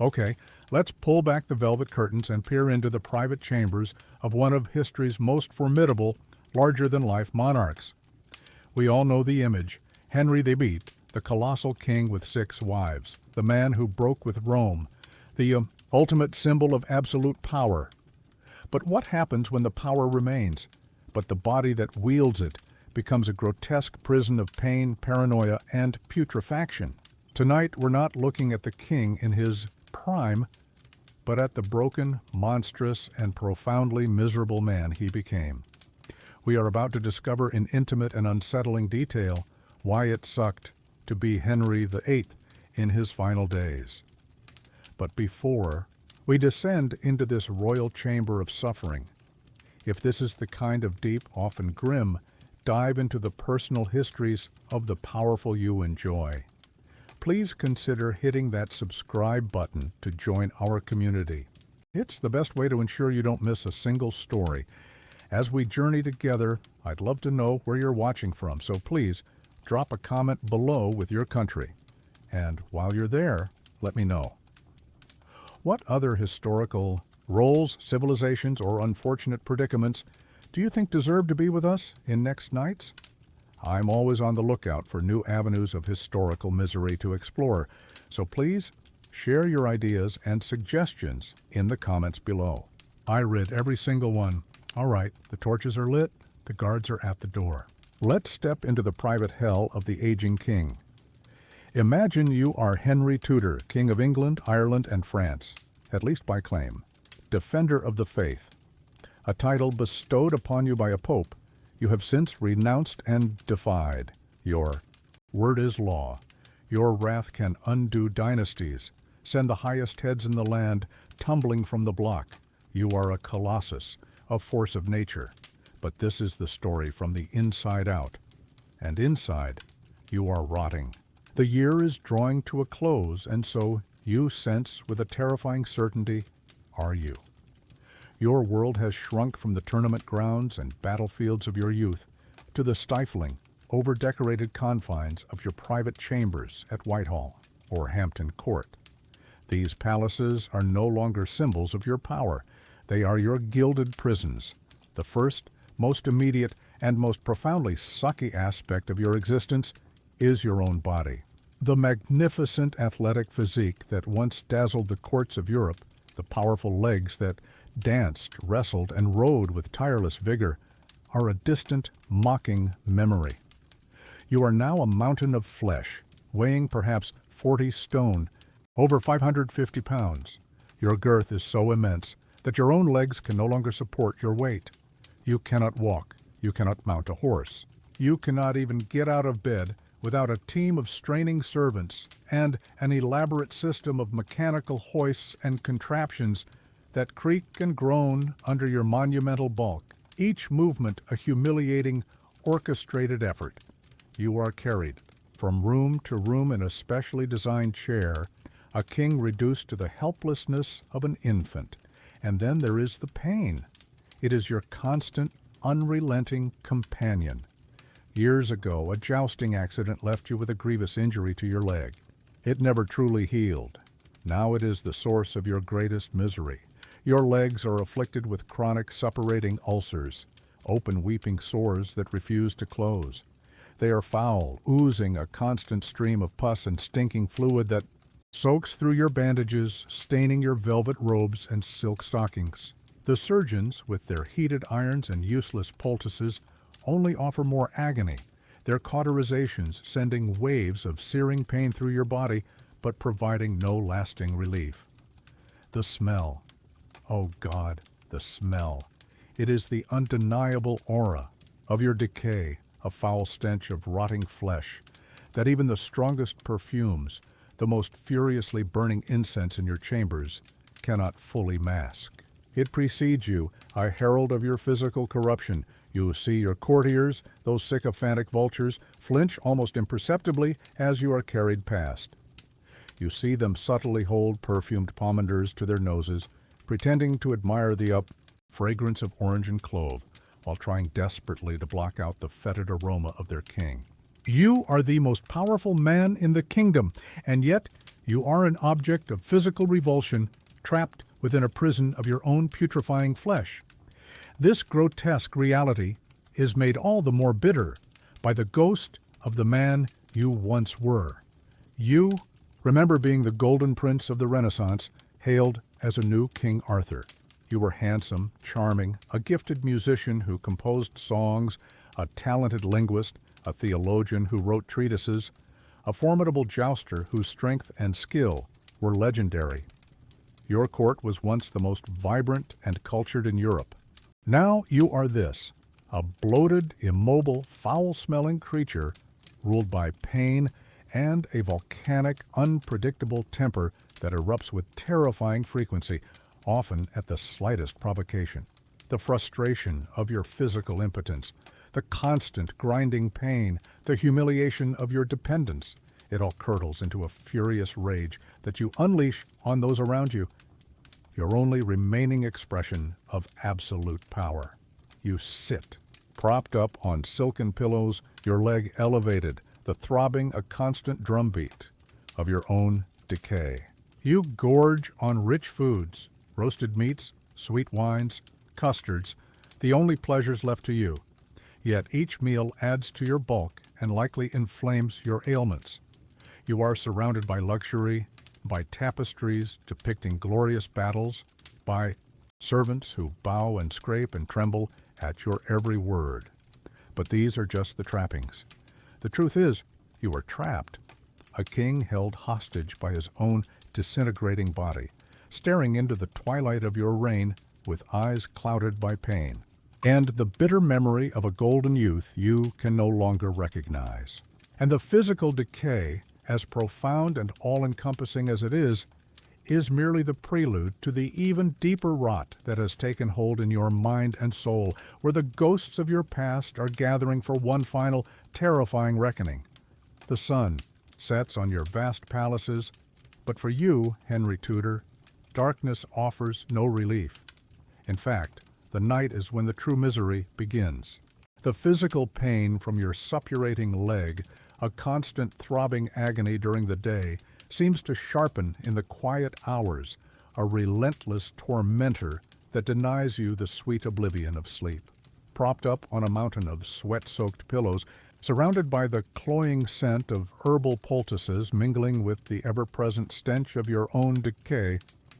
Okay, let's pull back the velvet curtains and peer into the private chambers of one of history's most formidable, larger-than-life monarchs. We all know the image: Henry VIII, the colossal king with 6 wives, the man who broke with Rome, the ultimate symbol of absolute power. But what happens when the power remains, but the body that wields it becomes a grotesque prison of pain, paranoia, and putrefaction? Tonight, we're not looking at the king in his prime, but at the broken, monstrous, and profoundly miserable man he became. We are about to discover in intimate and unsettling detail why it sucked to be Henry VIII in his final days. But before we descend into this royal chamber of suffering, if this is the kind of deep, often grim, dive into the personal histories of the powerful you enjoy, please consider hitting that subscribe button to join our community. It's the best way to ensure you don't miss a single story. As we journey together, I'd love to know where you're watching from, so please drop a comment below with your country. And while you're there, let me know. What other historical roles, civilizations, or unfortunate predicaments do you think deserve to be with us in next nights? I'm always on the lookout for new avenues of historical misery to explore, so please share your ideas and suggestions in the comments below. I read every single one. All right, the torches are lit, the guards are at the door. Let's step into the private hell of the aging king. Imagine you are Henry Tudor, King of England, Ireland, and France, at least by claim, defender of the faith, a title bestowed upon you by a pope you have since renounced and defied. Your word is law. Your wrath can undo dynasties, send the highest heads in the land tumbling from the block. You are a colossus, a force of nature. But this is the story from the inside out. And inside, you are rotting. The year is drawing to a close, and so you sense with a terrifying certainty, are you? Your world has shrunk from the tournament grounds and battlefields of your youth to the stifling, over-decorated confines of your private chambers at Whitehall or Hampton Court. These palaces are no longer symbols of your power. They are your gilded prisons. The first, most immediate, and most profoundly sucky aspect of your existence is your own body. The magnificent athletic physique that once dazzled the courts of Europe, the powerful legs that danced, wrestled, and rode with tireless vigor, are a distant, mocking memory. You are now a mountain of flesh, weighing perhaps 40 stone, over 550 pounds. Your girth is so immense that your own legs can no longer support your weight. You cannot walk. You cannot mount a horse. You cannot even get out of bed without a team of straining servants and an elaborate system of mechanical hoists and contraptions that creak and groan under your monumental bulk, each movement a humiliating, orchestrated effort. You are carried from room to room in a specially designed chair, a king reduced to the helplessness of an infant. And then there is the pain. It is your constant, unrelenting companion. Years ago, a jousting accident left you with a grievous injury to your leg. It never truly healed. Now it is the source of your greatest misery. Your legs are afflicted with chronic suppurating ulcers, open weeping sores that refuse to close. They are foul, oozing a constant stream of pus and stinking fluid that soaks through your bandages, staining your velvet robes and silk stockings. The surgeons, with their heated irons and useless poultices, only offer more agony, their cauterizations sending waves of searing pain through your body, but providing no lasting relief. The smell. Oh God, the smell. It is the undeniable aura of your decay, a foul stench of rotting flesh, that even the strongest perfumes, the most furiously burning incense in your chambers, cannot fully mask. It precedes you, a herald of your physical corruption. You see your courtiers, those sycophantic vultures, flinch almost imperceptibly as you are carried past. You see them subtly hold perfumed pomanders to their noses, pretending to admire the fragrance of orange and clove, while trying desperately to block out the fetid aroma of their king. You are the most powerful man in the kingdom, and yet You are an object of physical revulsion, trapped within a prison of your own putrefying flesh. This grotesque reality is made all the more bitter by the ghost of the man you once were. You remember being the golden prince of the Renaissance, hailed as a new King Arthur. You were handsome, charming, a gifted musician who composed songs, a talented linguist, a theologian who wrote treatises, a formidable jouster whose strength and skill were legendary. Your court was once the most vibrant and cultured in Europe. Now you are this, a bloated, immobile, foul-smelling creature ruled by pain and a volcanic, unpredictable temper that erupts with terrifying frequency, often at the slightest provocation. The frustration of your physical impotence, the constant grinding pain, the humiliation of your dependence, it all curdles into a furious rage that you unleash on those around you, your only remaining expression of absolute power. You sit, propped up on silken pillows, your leg elevated, the throbbing a constant drumbeat of your own decay. You gorge on rich foods, roasted meats, sweet wines, custards, the only pleasures left to you. Yet each meal adds to your bulk and likely inflames your ailments. You are surrounded by luxury, by tapestries depicting glorious battles, by servants who bow and scrape and tremble at your every word. But these are just the trappings. The truth is, you are trapped, a king held hostage by his own disintegrating body, staring into the twilight of your reign with eyes clouded by pain, and the bitter memory of a golden youth you can no longer recognize. And the physical decay, as profound and all-encompassing as it is merely the prelude to the even deeper rot that has taken hold in your mind and soul, where the ghosts of your past are gathering for one final, terrifying reckoning. The sun sets on your vast palaces, but for you, Henry Tudor, darkness offers no relief. In fact, the night is when the true misery begins. The physical pain from your suppurating leg, a constant throbbing agony during the day, seems to sharpen in the quiet hours, a relentless tormentor that denies you the sweet oblivion of sleep. Propped up on a mountain of sweat-soaked pillows, surrounded by the cloying scent of herbal poultices mingling with the ever-present stench of your own decay,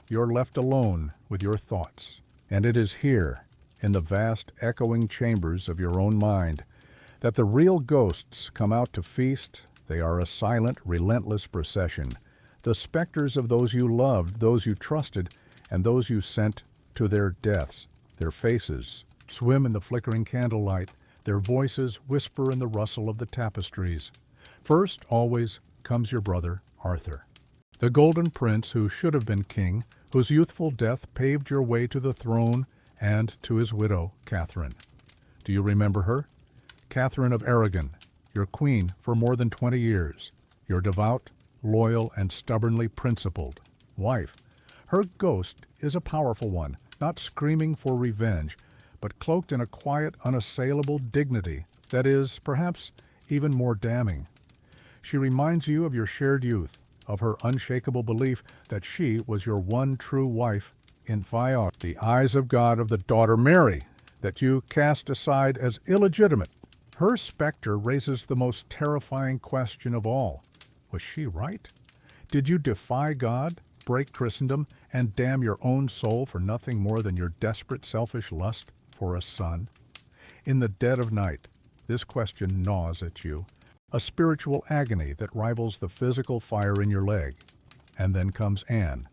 you're left alone with your thoughts. And it is here, in the vast echoing chambers of your own mind, that the real ghosts come out to feast. They are a silent, relentless procession, the specters of those you loved, those you trusted, and those you sent to their deaths. Their faces swim in the flickering candlelight, their voices whisper in the rustle of the tapestries. First, always, comes your brother, Arthur, the golden prince who should have been king, whose youthful death paved your way to the throne and to his widow, Catherine. Do you remember her? Catherine of Aragon, your queen for more than 20 years, your devout, loyal, and stubbornly principled wife. Her ghost is a powerful one, not screaming for revenge, but cloaked in a quiet, unassailable dignity that is, perhaps, even more damning. She reminds you of your shared youth, of her unshakable belief that she was your one true wife in VIII, the eyes of God of the daughter Mary, that you cast aside as illegitimate. Her specter raises the most terrifying question of all. Was she right? Did you defy God, break Christendom, and damn your own soul for nothing more than your desperate, selfish lust for a son? In the dead of night, this question gnaws at you, a spiritual agony that rivals the physical fire in your leg. And then comes Anne.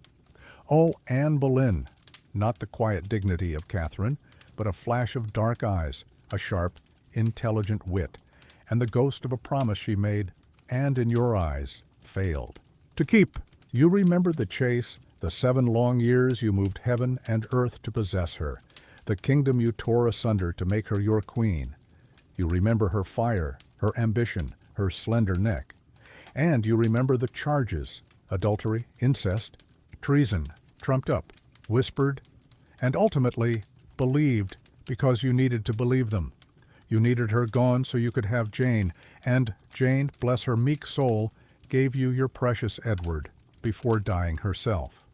Oh, Anne Boleyn, not the quiet dignity of Catherine, but a flash of dark eyes, a sharp, intelligent wit, and the ghost of a promise she made, and in your eyes, failed to keep. You remember the chase, the 7 long years you moved heaven and earth to possess her, the kingdom you tore asunder to make her your queen. You remember her fire, her ambition, her slender neck. And you remember the charges, adultery, incest, treason, trumped up, whispered, and ultimately believed because you needed to believe them. You needed her gone so you could have Jane, and Jane, bless her meek soul, gave you your precious Edward. before dying herself.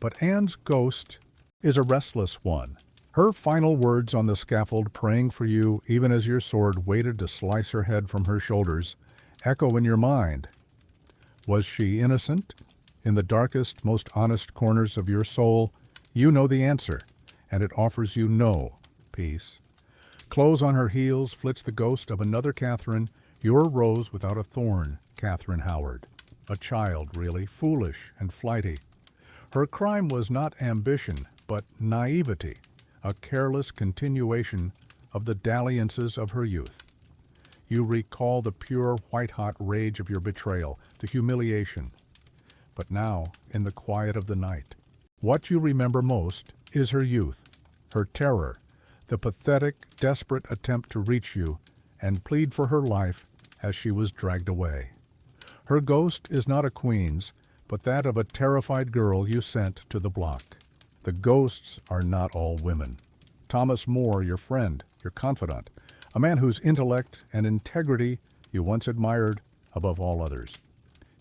But Anne's ghost is a restless one. Her final words on the scaffold, praying for you even as your sword waited to slice her head from her shoulders, echo in your mind. Was she innocent? In the darkest, most honest corners of your soul, you know the answer, and it offers you no peace. Close on her heels flits the ghost of another Catherine, your rose without a thorn, Catherine Howard. A child, really, foolish and flighty. Her crime was not ambition, but naivety, a careless continuation of the dalliances of her youth. You recall the pure, white-hot rage of your betrayal, the humiliation. But now, in the quiet of the night, what you remember most is her youth, her terror, the pathetic, desperate attempt to reach you and plead for her life as she was dragged away. Her ghost is not a queen's, but that of a terrified girl you sent to the block. The ghosts are not all women. Thomas More, your friend, your confidant, a man whose intellect and integrity you once admired above all others.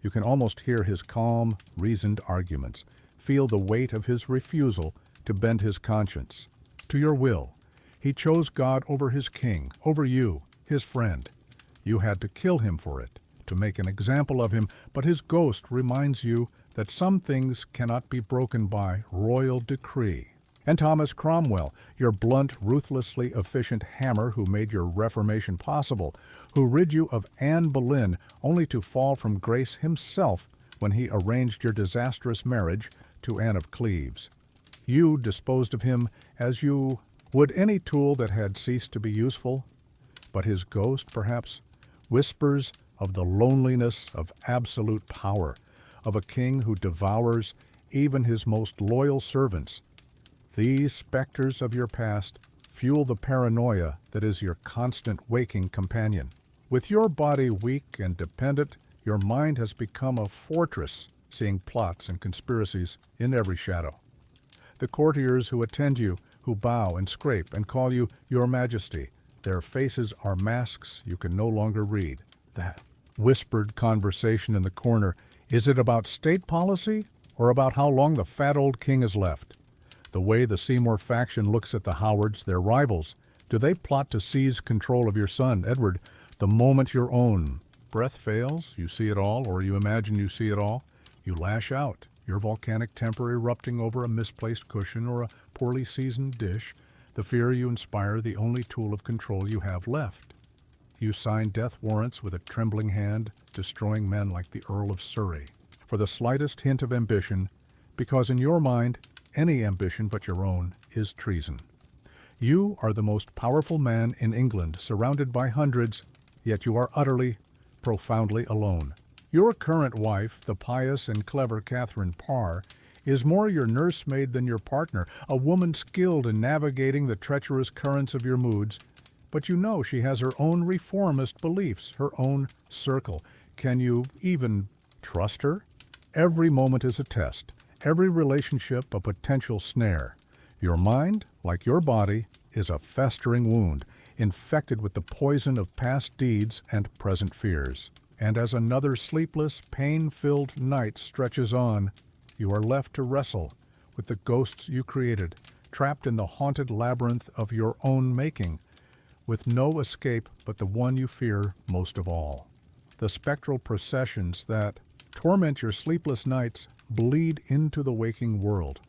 You can almost hear his calm, reasoned arguments, feel the weight of his refusal to bend his conscience to your will. He chose God over his king, over you, his friend. You had to kill him for it, to make an example of him, but his ghost reminds you that some things cannot be broken by royal decree. And Thomas Cromwell, your blunt, ruthlessly efficient hammer who made your reformation possible, who rid you of Anne Boleyn only to fall from grace himself when he arranged your disastrous marriage to Anne of Cleves. You disposed of him as you would any tool that had ceased to be useful, but his ghost, perhaps, whispers of the loneliness of absolute power, of a king who devours even his most loyal servants. These specters of your past fuel the paranoia that is your constant waking companion. With your body weak and dependent, your mind has become a fortress, seeing plots and conspiracies in every shadow. The courtiers who attend you, who bow and scrape and call you Your Majesty, their faces are masks you can no longer read. That whispered conversation in the corner, is it about state policy or about how long the fat old king has left? The way the Seymour faction looks at the Howards, their rivals, do they plot to seize control of your son, Edward, the moment your own breath fails, you see it all, or you imagine you see it all? You lash out, your volcanic temper erupting over a misplaced cushion or a poorly seasoned dish, the fear you inspire the only tool of control you have left. You sign death warrants with a trembling hand, destroying men like the Earl of Surrey, for the slightest hint of ambition, because in your mind, any ambition but your own is treason. You are the most powerful man in England, surrounded by hundreds, yet you are utterly, profoundly alone. Your current wife, the pious and clever Catherine Parr, is more your nursemaid than your partner, a woman skilled in navigating the treacherous currents of your moods, but you know she has her own reformist beliefs, her own circle. Can you even trust her? Every moment is a test. Every relationship a potential snare. Your mind, like your body, is a festering wound, infected with the poison of past deeds and present fears. And as another sleepless, pain-filled night stretches on, you are left to wrestle with the ghosts you created, trapped in the haunted labyrinth of your own making, with no escape but the one you fear most of all. The spectral processions that torment your sleepless nights bleed into the waking world,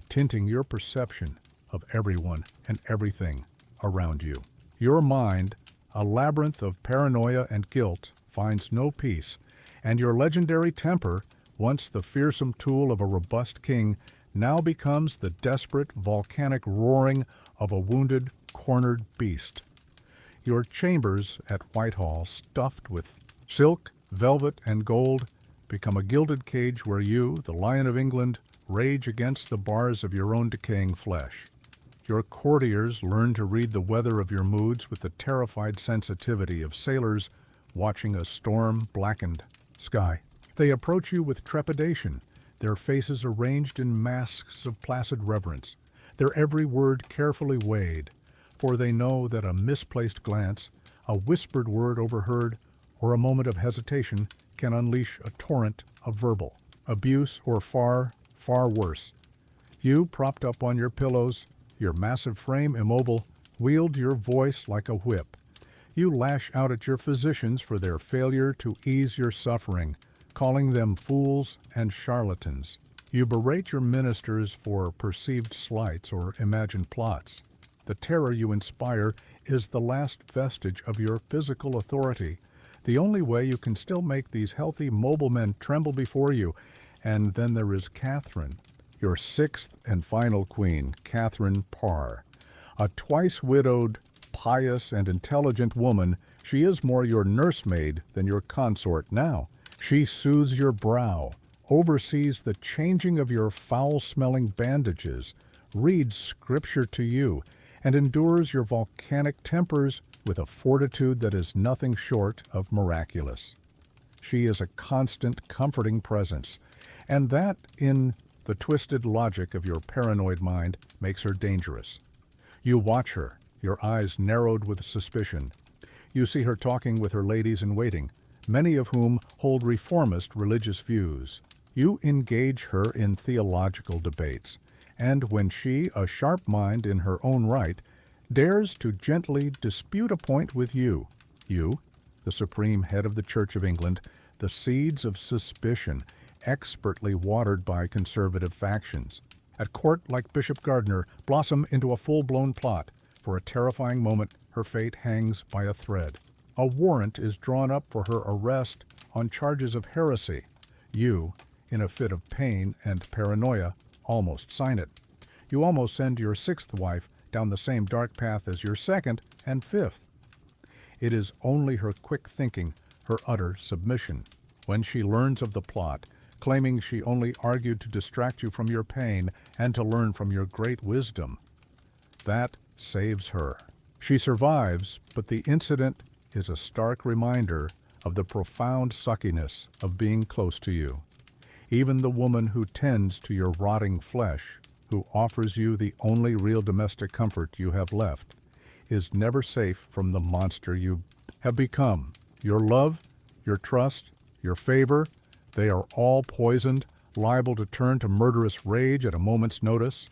tinting your perception of everyone and everything around you. Your mind, a labyrinth of paranoia and guilt, finds no peace, and your legendary temper, once the fearsome tool of a robust king, now becomes the desperate, volcanic roaring of a wounded, cornered beast. Your chambers at Whitehall, stuffed with silk, velvet, and gold, become a gilded cage where you, the Lion of England, rage against the bars of your own decaying flesh. Your courtiers learn to read the weather of your moods with the terrified sensitivity of sailors watching a storm-blackened sky. They approach you with trepidation, their faces arranged in masks of placid reverence, their every word carefully weighed, for they know that a misplaced glance, a whispered word overheard, or a moment of hesitation can unleash a torrent of verbal abuse, or far, far worse. You, propped up on your pillows, your massive frame immobile, wield your voice like a whip. You lash out at your physicians for their failure to ease your suffering, calling them fools and charlatans. You berate your ministers for perceived slights or imagined plots. The terror you inspire is the last vestige of your physical authority, the only way you can still make these healthy, mobile men tremble before you. And then there is Catherine, your sixth and final queen, Catherine Parr. A twice-widowed, pious, and intelligent woman, she is more your nursemaid than your consort now. She soothes your brow, oversees the changing of your foul-smelling bandages, reads scripture to you, and endures your volcanic tempers with a fortitude that is nothing short of miraculous. She is a constant, comforting presence, and that, in the twisted logic of your paranoid mind, makes her dangerous. You watch her, your eyes narrowed with suspicion. You see her talking with her ladies-in-waiting, many of whom hold reformist religious views. You engage her in theological debates, and when she, a sharp mind in her own right, dares to gently dispute a point with you, the supreme head of the Church of England, the seeds of suspicion, expertly watered by conservative factions, at court like Bishop Gardiner, blossom into a full-blown plot. For a terrifying moment, her fate hangs by a thread. A warrant is drawn up for her arrest on charges of heresy. You, in a fit of pain and paranoia, almost sign it. You almost send your sixth wife down the same dark path as your second and fifth. It is only her quick thinking, her utter submission. When she learns of the plot, claiming she only argued to distract you from your pain and to learn from your great wisdom, that saves her. She survives, but the incident is a stark reminder of the profound suckiness of being close to you. Even the woman who tends to your rotting flesh, who offers you the only real domestic comfort you have left, is never safe from the monster you have become. Your love, your trust, your favor, they are all poisoned, liable to turn to murderous rage at a moment's notice.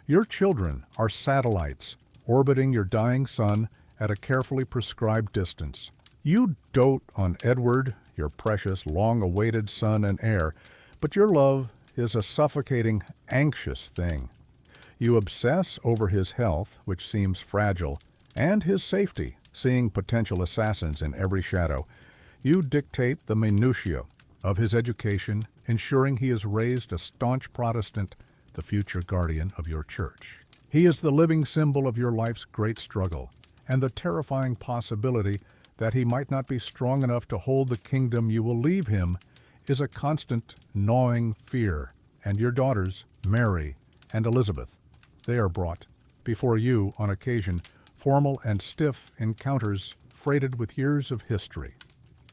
Your children are satellites, orbiting your dying sun at a carefully prescribed distance. You dote on Edward, your precious, long-awaited son and heir, but your love is a suffocating, anxious thing. You obsess over his health, which seems fragile, and his safety, seeing potential assassins in every shadow. You dictate the minutiae of his education, ensuring he is raised a staunch Protestant, the future guardian of your church. He is the living symbol of your life's great struggle, and the terrifying possibility that he might not be strong enough to hold the kingdom you will leave him is a constant, gnawing fear. And your daughters, Mary and Elizabeth, they are brought before you on occasion, formal and stiff encounters freighted with years of history.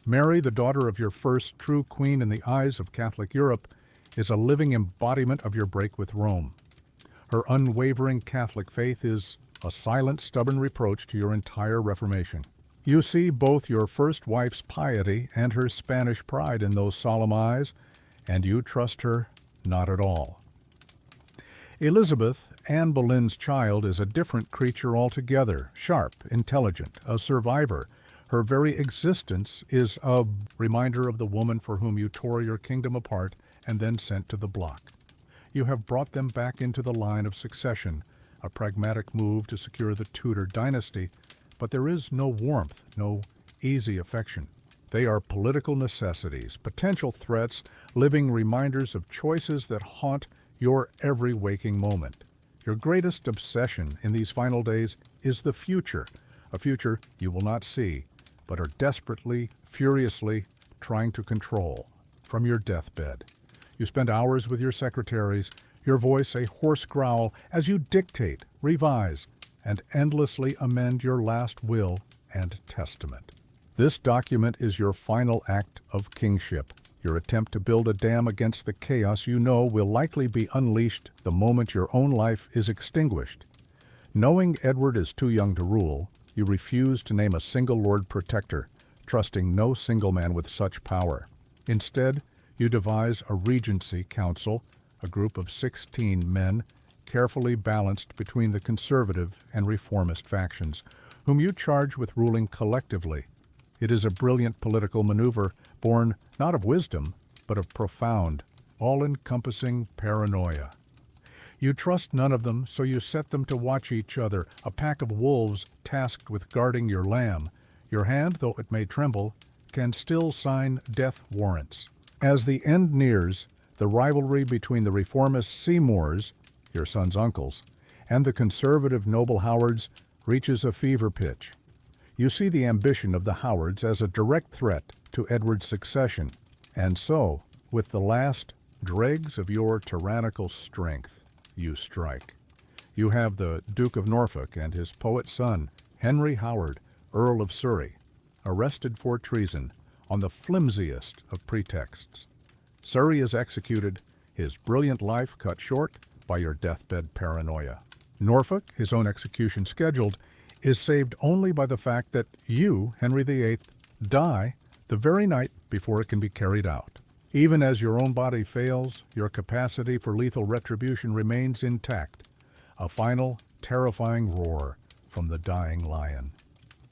Mary, the daughter of your first true queen in the eyes of Catholic Europe, is a living embodiment of your break with Rome. Her unwavering Catholic faith is a silent, stubborn reproach to your entire Reformation. You see both your first wife's piety and her Spanish pride in those solemn eyes, and you trust her not at all. Elizabeth, Anne Boleyn's child, is a different creature altogether, sharp, intelligent, a survivor. Her very existence is a reminder of the woman for whom you tore your kingdom apart and then sent to the block. You have brought them back into the line of succession, a pragmatic move to secure the Tudor dynasty, but there is no warmth, no easy affection. They are political necessities, potential threats, living reminders of choices that haunt your every waking moment. Your greatest obsession in these final days is the future, a future you will not see, but are desperately, furiously trying to control from your deathbed. You spend hours with your secretaries, your voice a hoarse growl as you dictate, revise, and endlessly amend your last will and testament. This document is your final act of kingship, your attempt to build a dam against the chaos you know will likely be unleashed the moment your own life is extinguished. Knowing Edward is too young to rule, you refuse to name a single Lord Protector, trusting no single man with such power. Instead, You devise a regency council, a group of 16 men, carefully balanced between the conservative and reformist factions, whom you charge with ruling collectively. It is a brilliant political maneuver born not of wisdom, but of profound, all-encompassing paranoia. You trust none of them, so you set them to watch each other, a pack of wolves tasked with guarding your lamb. Your hand, though it may tremble, can still sign death warrants. As the end nears, the rivalry between the reformist Seymours, your son's uncles, and the conservative noble Howards reaches a fever pitch. You see the ambition of the Howards as a direct threat to Edward's succession, and so, with the last dregs of your tyrannical strength, you strike. You have the Duke of Norfolk and his poet son, Henry Howard, Earl of Surrey, arrested for treason on the flimsiest of pretexts. Surrey is executed, his brilliant life cut short by your deathbed paranoia. Norfolk, his own execution scheduled, is saved only by the fact that you, Henry VIII, die the very night before it can be carried out. Even as your own body fails, your capacity for lethal retribution remains intact, a final, terrifying roar from the dying lion.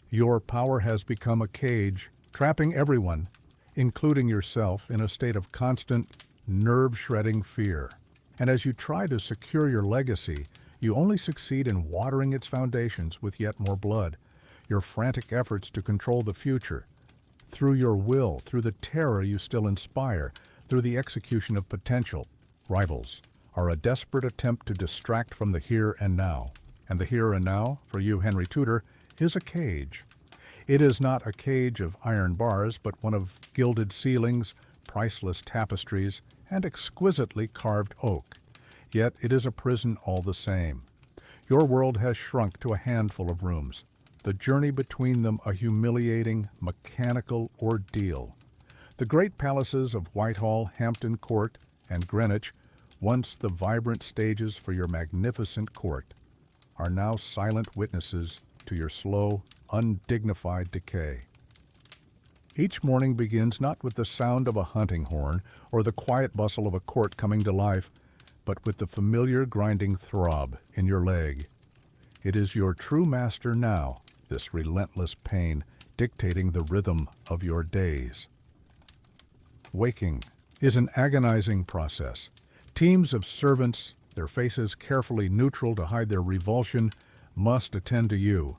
Your power has become a cage, trapping everyone, including yourself, in a state of constant, nerve-shredding fear. And as you try to secure your legacy, you only succeed in watering its foundations with yet more blood. Your frantic efforts to control the future, through your will, through the terror you still inspire, through the execution of potential rivals, are a desperate attempt to distract from the here and now. And the here and now, for you, Henry Tudor, is a cage. It is not a cage of iron bars, but one of gilded ceilings, priceless tapestries, and exquisitely carved oak. Yet it is a prison all the same. Your world has shrunk to a handful of rooms, the journey between them a humiliating, mechanical ordeal. The great palaces of Whitehall, Hampton Court, and Greenwich, once the vibrant stages for your magnificent court, are now silent witnesses to your slow, undignified decay. Each morning begins not with the sound of a hunting horn or the quiet bustle of a court coming to life, but with the familiar grinding throb in your leg. It is your true master now, this relentless pain, dictating the rhythm of your days. Waking is an agonizing process. Teams of servants, their faces carefully neutral to hide their revulsion, must attend to you.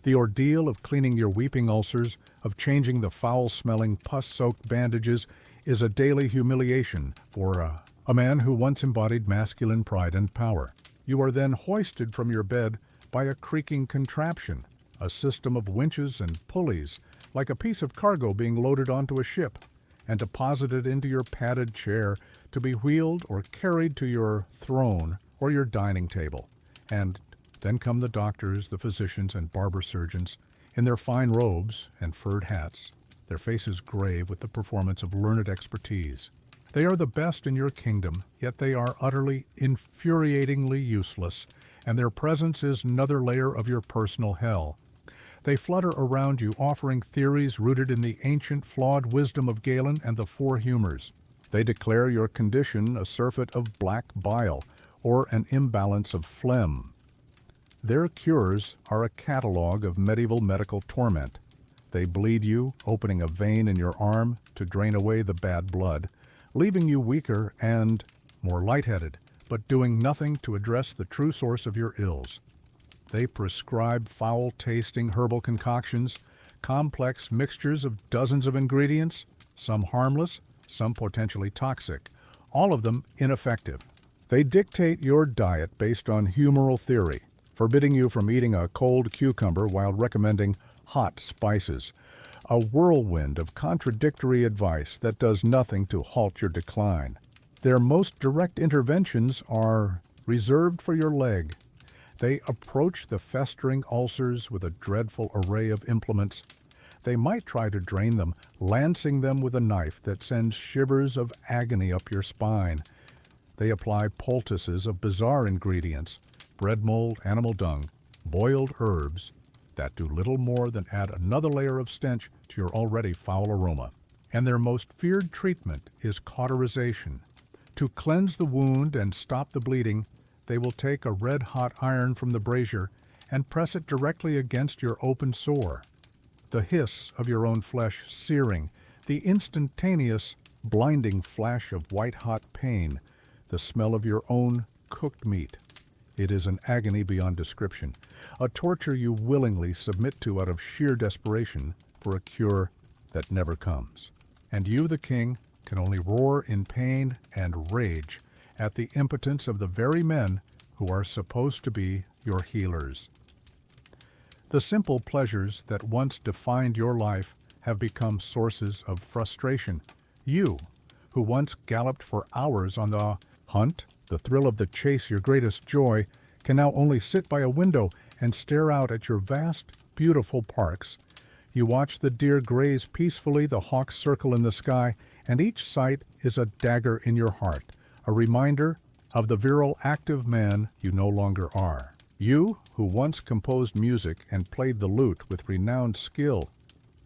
The ordeal of cleaning your weeping ulcers, of changing the foul-smelling, pus-soaked bandages, is a daily humiliation for a man who once embodied masculine pride and power. You are then hoisted from your bed by a creaking contraption, a system of winches and pulleys, like a piece of cargo being loaded onto a ship, and deposited into your padded chair to be wheeled or carried to your throne or your dining table. And then come the doctors, the physicians, and barber surgeons in their fine robes and furred hats, their faces grave with the performance of learned expertise. They are the best in your kingdom, yet they are utterly, infuriatingly useless, and their presence is another layer of your personal hell. They flutter around you, offering theories rooted in the ancient, flawed wisdom of Galen and the four humors. They declare your condition a surfeit of black bile, or an imbalance of phlegm. Their cures are a catalogue of medieval medical torment. They bleed you, opening a vein in your arm to drain away the bad blood, leaving you weaker and more lightheaded, but doing nothing to address the true source of your ills. They prescribe foul-tasting herbal concoctions, complex mixtures of dozens of ingredients, some harmless, some potentially toxic, all of them ineffective. They dictate your diet based on humoral theory, forbidding you from eating a cold cucumber while recommending hot spices, a whirlwind of contradictory advice that does nothing to halt your decline. Their most direct interventions are reserved for your leg. They approach the festering ulcers with a dreadful array of implements. They might try to drain them, lancing them with a knife that sends shivers of agony up your spine. They apply poultices of bizarre ingredients, bread mold, animal dung, boiled herbs, that do little more than add another layer of stench to your already foul aroma. and their most feared treatment is cauterization. To cleanse the wound and stop the bleeding, they will take a red-hot iron from the brazier and press it directly against your open sore. The hiss of your own flesh searing, the instantaneous, blinding flash of white-hot pain, the smell of your own cooked meat. It is an agony beyond description, a torture you willingly submit to out of sheer desperation for a cure that never comes. And you, the king, can only roar in pain and rage at the impotence of the very men who are supposed to be your healers. The simple pleasures that once defined your life have become sources of frustration. You, who once galloped for hours on the hunt, the thrill of the chase your greatest joy, can now only sit by a window and stare out at your vast, beautiful parks. You watch the deer graze peacefully, the hawks circle in the sky, and each sight is a dagger in your heart, a reminder of the virile, active man you no longer are. You, who once composed music and played the lute with renowned skill,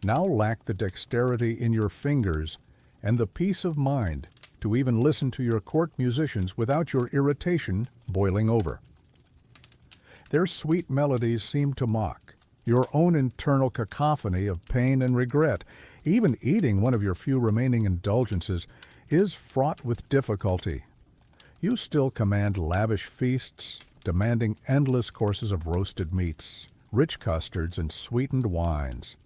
now lack the dexterity in your fingers and the peace of mind to even listen to your court musicians without your irritation boiling over. Their sweet melodies seem to mock your own internal cacophony of pain and regret. Even eating one of your few remaining indulgences is fraught with difficulty. You still command lavish feasts, demanding endless courses of roasted meats, rich custards, and sweetened wines.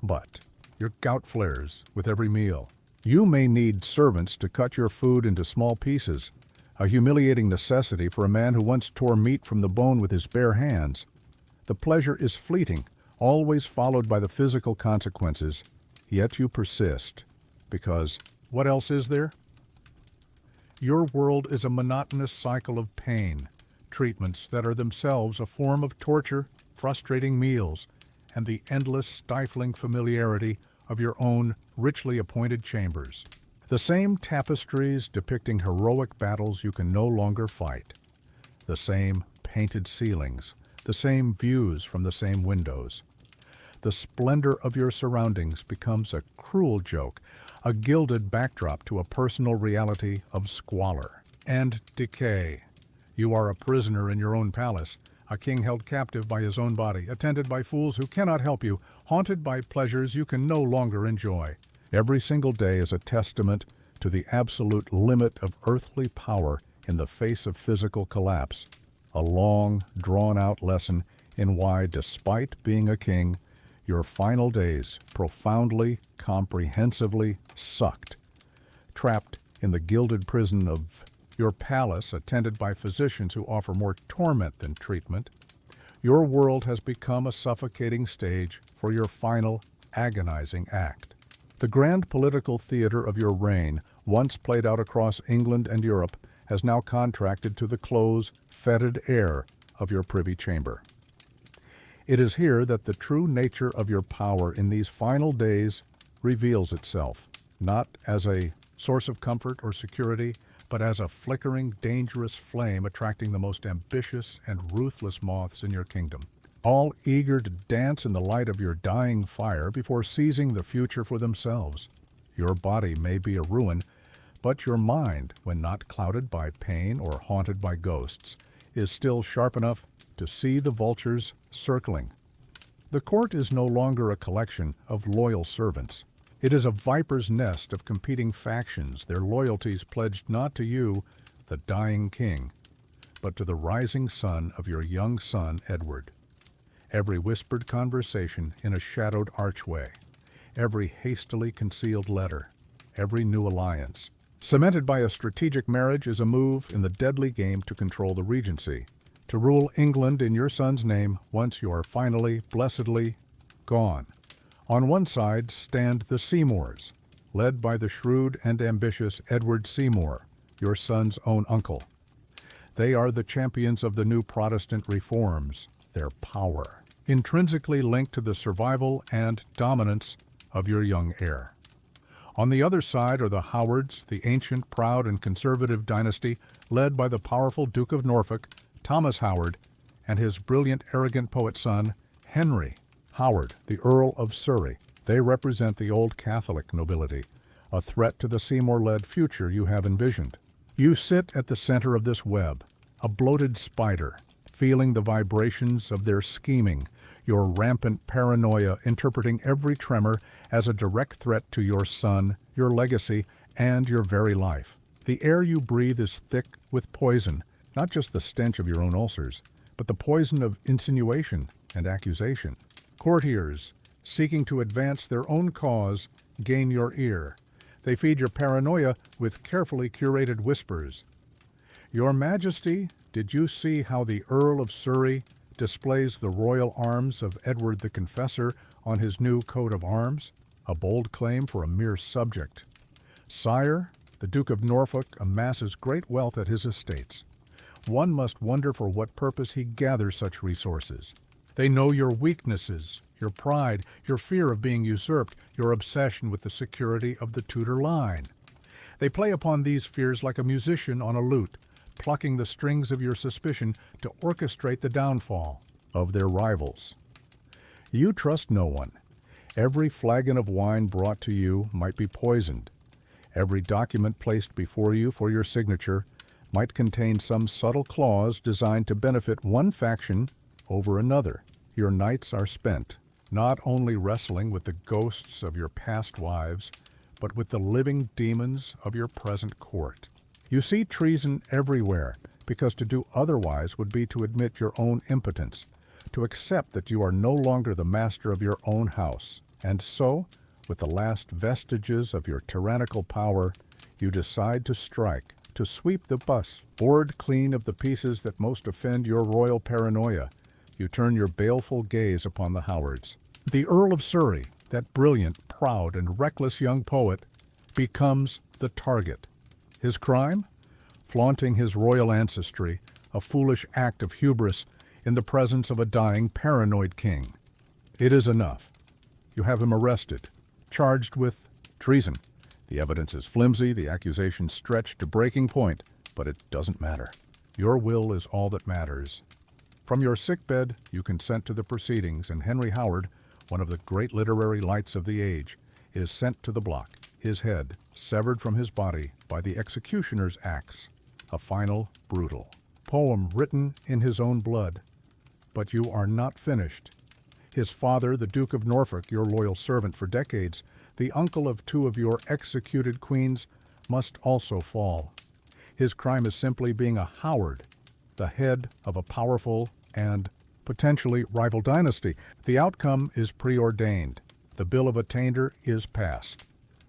But your gout flares with every meal. You may need servants to cut your food into small pieces, a humiliating necessity for a man who once tore meat from the bone with his bare hands. The pleasure is fleeting, always followed by the physical consequences, yet you persist, because what else is there? Your world is a monotonous cycle of pain, treatments that are themselves a form of torture, frustrating meals, and the endless stifling familiarity of your own richly appointed chambers. The same tapestries depicting heroic battles you can no longer fight. The same painted ceilings, the same views from the same windows. The splendor of your surroundings becomes a cruel joke, a gilded backdrop to a personal reality of squalor and decay. You are a prisoner in your own palace, a king held captive by his own body, attended by fools who cannot help you, haunted by pleasures you can no longer enjoy. Every single day is a testament to the absolute limit of earthly power in the face of physical collapse, a long, drawn-out lesson in why, despite being a king, your final days profoundly, comprehensively sucked. Trapped in the gilded prison of your palace, attended by physicians who offer more torment than treatment, your world has become a suffocating stage for your final, agonizing act. The grand political theater of your reign, once played out across England and Europe, has now contracted to the close, fetid air of your privy chamber. It is here that the true nature of your power in these final days reveals itself, not as a source of comfort or security, but as a flickering, dangerous flame attracting the most ambitious and ruthless moths in your kingdom, all eager to dance in the light of your dying fire before seizing the future for themselves. Your body may be a ruin, but your mind, when not clouded by pain or haunted by ghosts, is still sharp enough to see the vultures circling. The court is no longer a collection of loyal servants. It is a viper's nest of competing factions, their loyalties pledged not to you, the dying king, but to the rising sun of your young son, Edward. Every whispered conversation in a shadowed archway, every hastily concealed letter, every new alliance, cemented by a strategic marriage, is a move in the deadly game to control the regency, to rule England in your son's name once you are finally, blessedly gone. On one side stand the Seymours, led by the shrewd and ambitious Edward Seymour, your son's own uncle. They are the champions of the new Protestant reforms, their power, intrinsically linked to the survival and dominance of your young heir. On the other side are the Howards, the ancient, proud, and conservative dynasty led by the powerful Duke of Norfolk, Thomas Howard, and his brilliant, arrogant poet son, Henry Howard, the Earl of Surrey. They represent the old Catholic nobility, a threat to the Seymour-led future you have envisioned. You sit at the center of this web, a bloated spider, feeling the vibrations of their scheming, your rampant paranoia interpreting every tremor as a direct threat to your son, your legacy, and your very life. The air you breathe is thick with poison, not just the stench of your own ulcers, but the poison of insinuation and accusation. Courtiers, seeking to advance their own cause, gain your ear. They feed your paranoia with carefully curated whispers. Your Majesty, did you see how the Earl of Surrey displays the royal arms of Edward the Confessor on his new coat of arms? A bold claim for a mere subject. Sire, the Duke of Norfolk amasses great wealth at his estates. One must wonder for what purpose he gathers such resources. They know your weaknesses, your pride, your fear of being usurped, your obsession with the security of the Tudor line. They play upon these fears like a musician on a lute, plucking the strings of your suspicion to orchestrate the downfall of their rivals. You trust no one. Every flagon of wine brought to you might be poisoned. Every document placed before you for your signature might contain some subtle clause designed to benefit one faction over another. Your nights are spent, not only wrestling with the ghosts of your past wives, but with the living demons of your present court. You see treason everywhere, because to do otherwise would be to admit your own impotence, to accept that you are no longer the master of your own house. And so, with the last vestiges of your tyrannical power, you decide to strike, to sweep the bus, bored clean of the pieces that most offend your royal paranoia. You turn your baleful gaze upon the Howards. The Earl of Surrey, that brilliant, proud, and reckless young poet, becomes the target. His crime? Flaunting his royal ancestry, a foolish act of hubris in the presence of a dying, paranoid king. It is enough. You have him arrested, charged with treason. The evidence is flimsy, the accusation stretched to breaking point, but it doesn't matter. Your will is all that matters. From your sickbed, you consent to the proceedings, and Henry Howard, one of the great literary lights of the age, is sent to the block, his head severed from his body by the executioner's axe, a final, brutal poem written in his own blood. But you are not finished. His father, the Duke of Norfolk, your loyal servant for decades, the uncle of two of your executed queens, must also fall. His crime is simply being a Howard, the head of a powerful and potentially rival dynasty. The outcome is preordained. The bill of attainder is passed.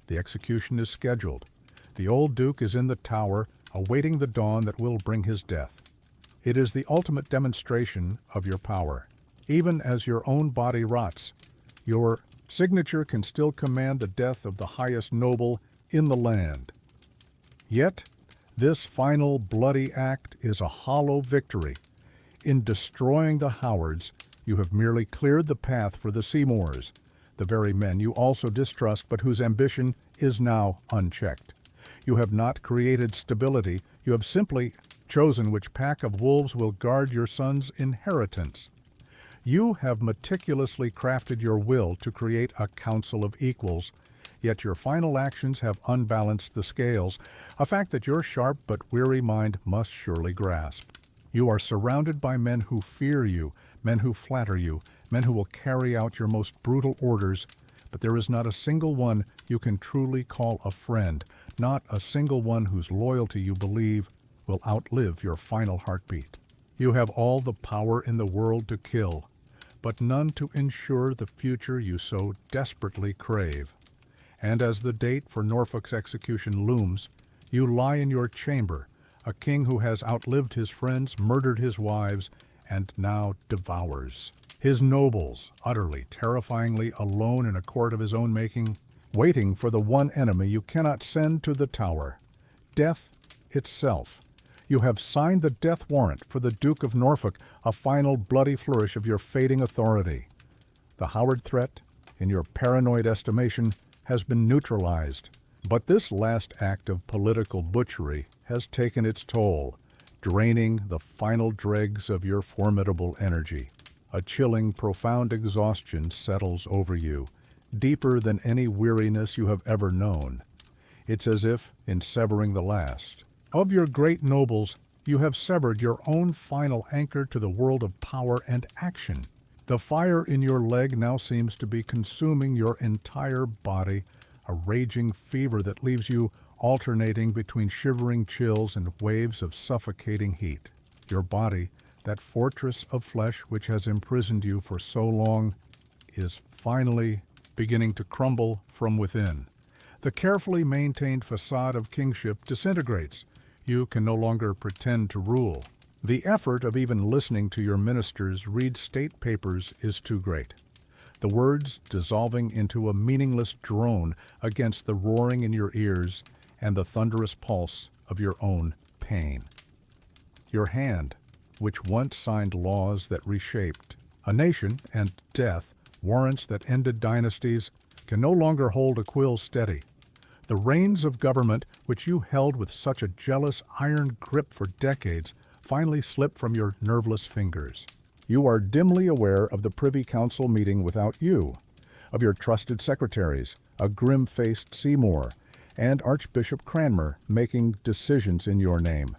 The execution is scheduled. The old Duke is in the Tower, awaiting the dawn that will bring his death. It is the ultimate demonstration of your power. Even as your own body rots, your signature can still command the death of the highest noble in the land. Yet, this final bloody act is a hollow victory. In destroying the Howards, you have merely cleared the path for the Seymours, the very men you also distrust but whose ambition is now unchecked. You have not created stability, you have simply chosen which pack of wolves will guard your son's inheritance. You have meticulously crafted your will to create a council of equals, yet your final actions have unbalanced the scales, a fact that your sharp but weary mind must surely grasp. You are surrounded by men who fear you, men who flatter you, men who will carry out your most brutal orders, but there is not a single one you can truly call a friend, not a single one whose loyalty you believe will outlive your final heartbeat. You have all the power in the world to kill, but none to ensure the future you so desperately crave. And as the date for Norfolk's execution looms, you lie in your chamber, a king who has outlived his friends, murdered his wives, and now devours his nobles, utterly, terrifyingly alone in a court of his own making, waiting for the one enemy you cannot send to the Tower, death itself. You have signed the death warrant for the Duke of Norfolk, a final bloody flourish of your fading authority. The Howard threat, in your paranoid estimation, has been neutralized. But this last act of political butchery has taken its toll, draining the final dregs of your formidable energy. A chilling, profound exhaustion settles over you, deeper than any weariness you have ever known. It's as if, in severing the last of your great nobles, you have severed your own final anchor to the world of power and action. The fire in your leg now seems to be consuming your entire body, a raging fever that leaves you alternating between shivering chills and waves of suffocating heat. Your body, that fortress of flesh which has imprisoned you for so long, is finally beginning to crumble from within. The carefully maintained facade of kingship disintegrates. You can no longer pretend to rule. The effort of even listening to your ministers read state papers is too great. The words dissolving into a meaningless drone against the roaring in your ears and the thunderous pulse of your own pain. Your hand, which once signed laws that reshaped a nation and death, warrants that ended dynasties, can no longer hold a quill steady. The reins of government, which you held with such a jealous iron grip for decades, finally slip from your nerveless fingers. You are dimly aware of the Privy Council meeting without you, of your trusted secretaries, a grim-faced Seymour, and Archbishop Cranmer making decisions in your name.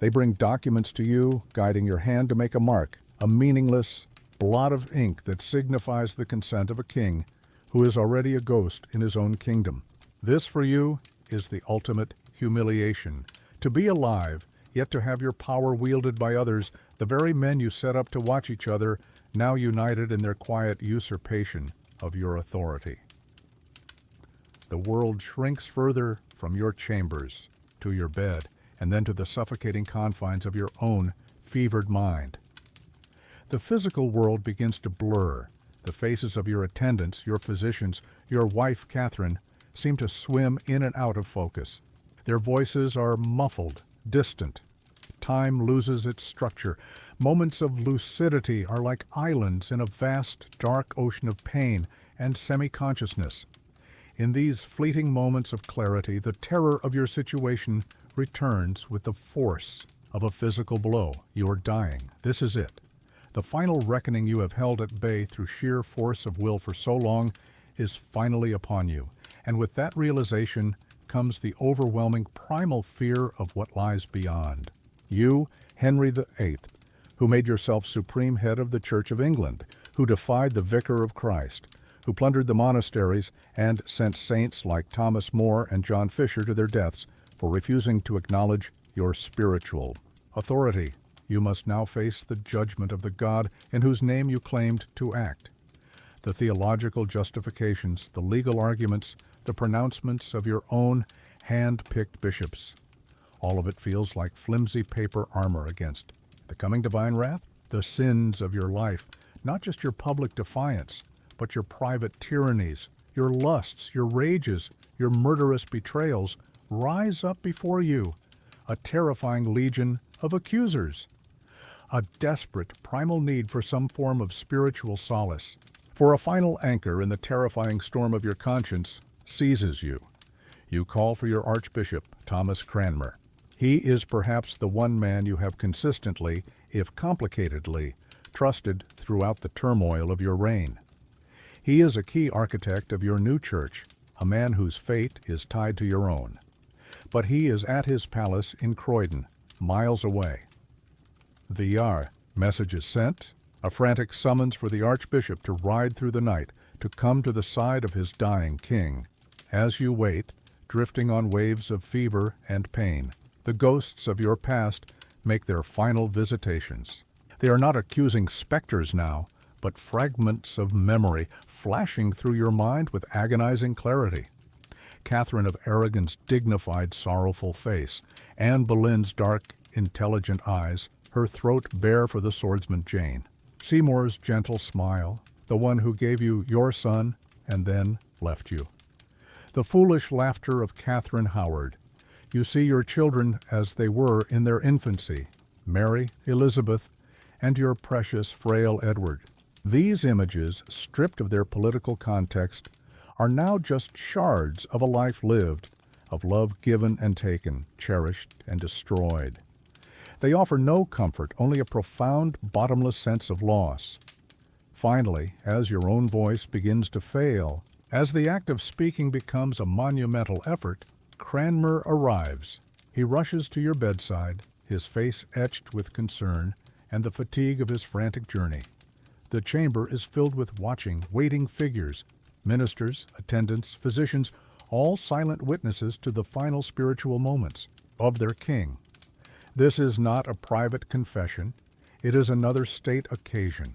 They bring documents to you, guiding your hand to make a mark, a meaningless blot of ink that signifies the consent of a king who is already a ghost in his own kingdom. This, for you, is the ultimate humiliation. To be alive, yet to have your power wielded by others, the very men you set up to watch each other, now united in their quiet usurpation of your authority. The world shrinks further from your chambers to your bed, and then to the suffocating confines of your own fevered mind. The physical world begins to blur. The faces of your attendants, your physicians, your wife, Catherine, seem to swim in and out of focus. Their voices are muffled, distant. Time loses its structure. Moments of lucidity are like islands in a vast, dark ocean of pain and semi-consciousness. In these fleeting moments of clarity, the terror of your situation returns with the force of a physical blow. You are dying. This is it. The final reckoning you have held at bay through sheer force of will for so long is finally upon you. And with that realization comes the overwhelming primal fear of what lies beyond. You, Henry VIII, who made yourself supreme head of the Church of England, who defied the Vicar of Christ, who plundered the monasteries and sent saints like Thomas More and John Fisher to their deaths for refusing to acknowledge your spiritual authority, you must now face the judgment of the God in whose name you claimed to act. The theological justifications, the legal arguments, the pronouncements of your own hand-picked bishops. All of it feels like flimsy paper armor against the coming divine wrath, the sins of your life, not just your public defiance, but your private tyrannies, your lusts, your rages, your murderous betrayals rise up before you, a terrifying legion of accusers. A desperate, primal need for some form of spiritual solace, for a final anchor in the terrifying storm of your conscience, seizes you. You call for your Archbishop, Thomas Cranmer. He is perhaps the one man you have consistently, if complicatedly, trusted throughout the turmoil of your reign. He is a key architect of your new church, a man whose fate is tied to your own. But he is at his palace in Croydon, miles away. VIII. Message is sent, a frantic summons for the Archbishop to ride through the night, to come to the side of his dying king. As you wait, drifting on waves of fever and pain, the ghosts of your past make their final visitations. They are not accusing specters now, but fragments of memory flashing through your mind with agonizing clarity. Catherine of Aragon's dignified, sorrowful face, Anne Boleyn's dark, intelligent eyes, her throat bare for the swordsman Jane. Seymour's gentle smile, the one who gave you your son and then left you. The foolish laughter of Catherine Howard. You see your children as they were in their infancy, Mary, Elizabeth, and your precious, frail Edward. These images, stripped of their political context, are now just shards of a life lived, of love given and taken, cherished and destroyed. They offer no comfort, only a profound, bottomless sense of loss. Finally, as your own voice begins to fail, as the act of speaking becomes a monumental effort, Cranmer arrives. He rushes to your bedside, his face etched with concern and the fatigue of his frantic journey. The chamber is filled with watching, waiting figures, ministers, attendants, physicians, all silent witnesses to the final spiritual moments of their king. This is not a private confession. It is another state occasion.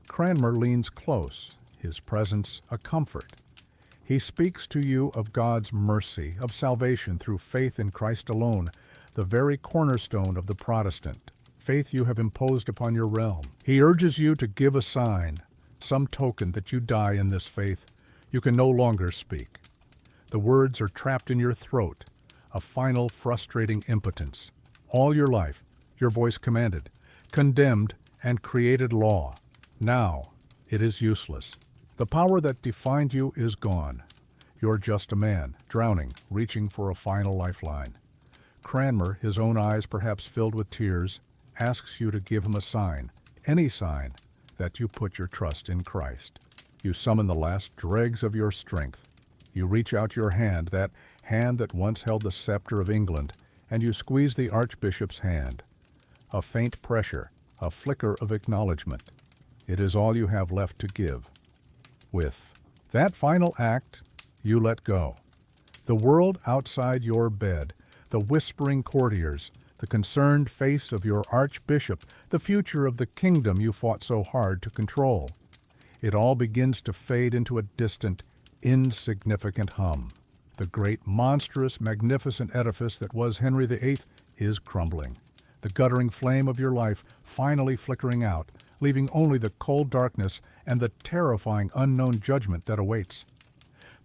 Cranmer leans close, his presence a comfort. He speaks to you of God's mercy, of salvation through faith in Christ alone, the very cornerstone of the Protestant, faith you have imposed upon your realm. He urges you to give a sign, some token that you die in this faith. You can no longer speak. The words are trapped in your throat, a final frustrating impotence. All your life, your voice commanded, condemned, and created law. Now, it is useless. The power that defined you is gone. You're just a man, drowning, reaching for a final lifeline. Cranmer, his own eyes perhaps filled with tears, asks you to give him a sign, any sign, that you put your trust in Christ. You summon the last dregs of your strength. You reach out your hand that once held the scepter of England, and you squeeze the Archbishop's hand. A faint pressure, a flicker of acknowledgement. It is all you have left to give. With that final act, you let go. The world outside your bed, the whispering courtiers, the concerned face of your Archbishop, the future of the kingdom you fought so hard to control. It all begins to fade into a distant, insignificant hum. The great, monstrous, magnificent edifice that was Henry VIII is crumbling. The guttering flame of your life finally flickering out, leaving only the cold darkness and the terrifying unknown judgment that awaits.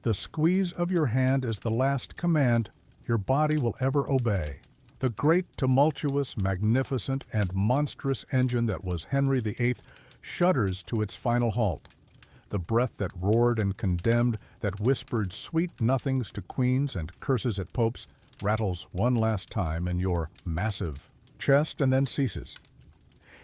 The squeeze of your hand is the last command your body will ever obey. The great, tumultuous, magnificent, and monstrous engine that was Henry VIII shudders to its final halt. The breath that roared and condemned, that whispered sweet nothings to queens and curses at popes, rattles one last time in your massive chest and then ceases.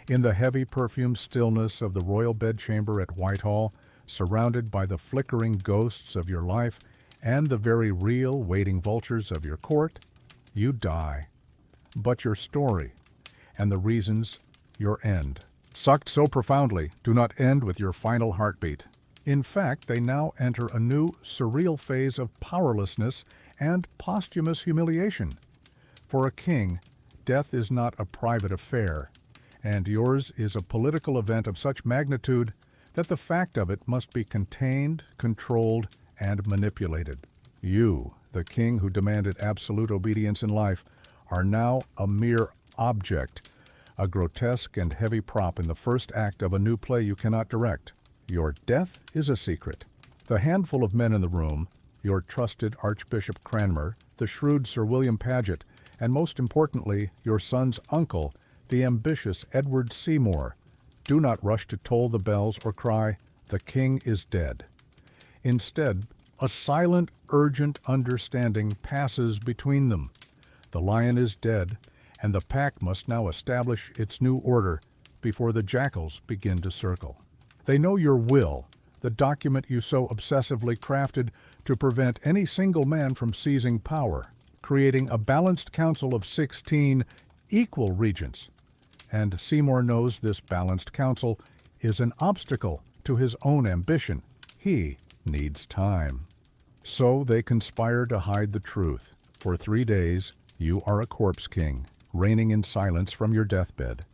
In the heavy perfumed stillness of the royal bedchamber at Whitehall, surrounded by the flickering ghosts of your life and the very real waiting vultures of your court, you die. But your story, and the reasons, your end, sucked so profoundly, do not end with your final heartbeat. In fact, they now enter a new, surreal phase of powerlessness and posthumous humiliation. For a king, death is not a private affair, and yours is a political event of such magnitude that the fact of it must be contained, controlled, and manipulated. You, the king who demanded absolute obedience in life, are now a mere object, a grotesque and heavy prop in the first act of a new play you cannot direct. Your death is a secret. The handful of men in the room, your trusted Archbishop Cranmer, the shrewd Sir William Paget, and most importantly, your son's uncle, the ambitious Edward Seymour, do not rush to toll the bells or cry, "The king is dead." Instead, a silent, urgent understanding passes between them. The lion is dead, and the pack must now establish its new order before the jackals begin to circle. They know your will, the document you so obsessively crafted to prevent any single man from seizing power, creating a balanced council of 16 equal regents. And Seymour knows this balanced council is an obstacle to his own ambition. He needs time. So they conspire to hide the truth. For 3 days, you are a corpse king, reigning in silence from your deathbed.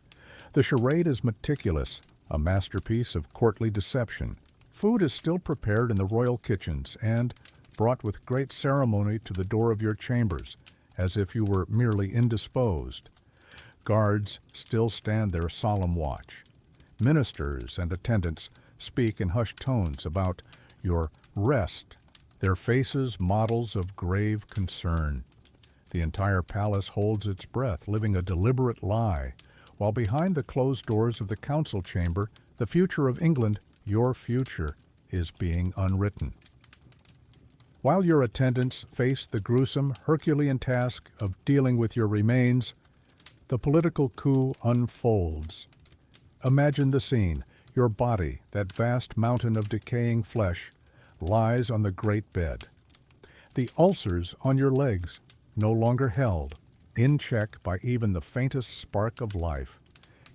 The charade is meticulous, a masterpiece of courtly deception. Food is still prepared in the royal kitchens and brought with great ceremony to the door of your chambers, as if you were merely indisposed. Guards still stand their solemn watch. Ministers and attendants speak in hushed tones about your rest, their faces models of grave concern. The entire palace holds its breath, living a deliberate lie, while behind the closed doors of the council chamber, the future of England, your future, is being unwritten. While your attendants face the gruesome Herculean task of dealing with your remains, the political coup unfolds. Imagine the scene. Your body, that vast mountain of decaying flesh, lies on the great bed. The ulcers on your legs, no longer held, in check by even the faintest spark of life,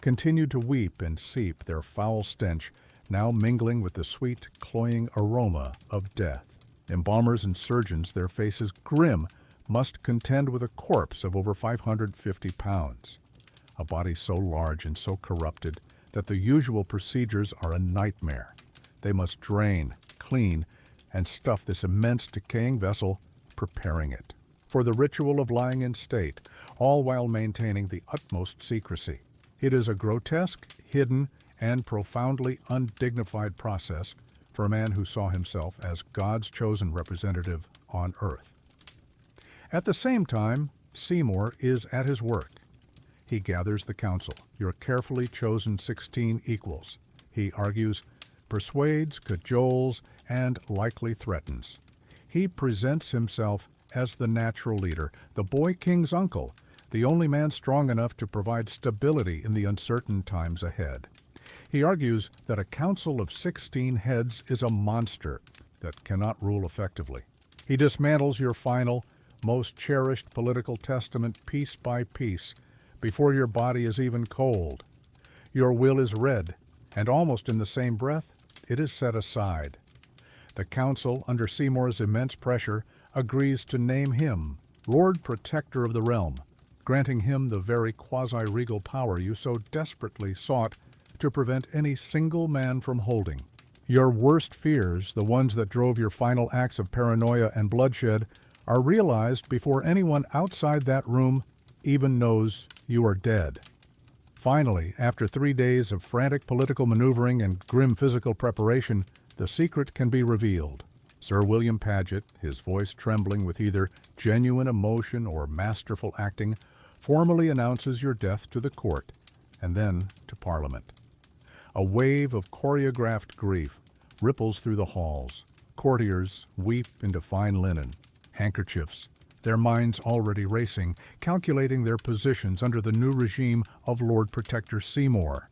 continue to weep and seep, their foul stench now mingling with the sweet, cloying aroma of death. Embalmers and surgeons, their faces grim, must contend with a corpse of over 550 pounds, a body so large and so corrupted that the usual procedures are a nightmare. They must drain, clean, and stuff this immense decaying vessel, preparing it for the ritual of lying in state, all while maintaining the utmost secrecy. It is a grotesque, hidden, and profoundly undignified process for a man who saw himself as God's chosen representative on earth. At the same time, Seymour is at his work. He gathers the council, your carefully chosen 16 equals. He argues, persuades, cajoles, and likely threatens. He presents himself as the natural leader, the boy king's uncle, the only man strong enough to provide stability in the uncertain times ahead. He argues that a council of 16 heads is a monster that cannot rule effectively. He dismantles your final, most cherished political testament piece by piece before your body is even cold. Your will is read, and almost in the same breath, it is set aside. The council, under Seymour's immense pressure, agrees to name him Lord Protector of the realm, granting him the very quasi-regal power you so desperately sought to prevent any single man from holding. Your worst fears, the ones that drove your final acts of paranoia and bloodshed, are realized before anyone outside that room even knows you are dead. Finally, after 3 days of frantic political maneuvering and grim physical preparation, the secret can be revealed. Sir William Paget, his voice trembling with either genuine emotion or masterful acting, formally announces your death to the court and then to Parliament. A wave of choreographed grief ripples through the halls. Courtiers weep into fine linen, handkerchiefs, their minds already racing, calculating their positions under the new regime of Lord Protector Seymour.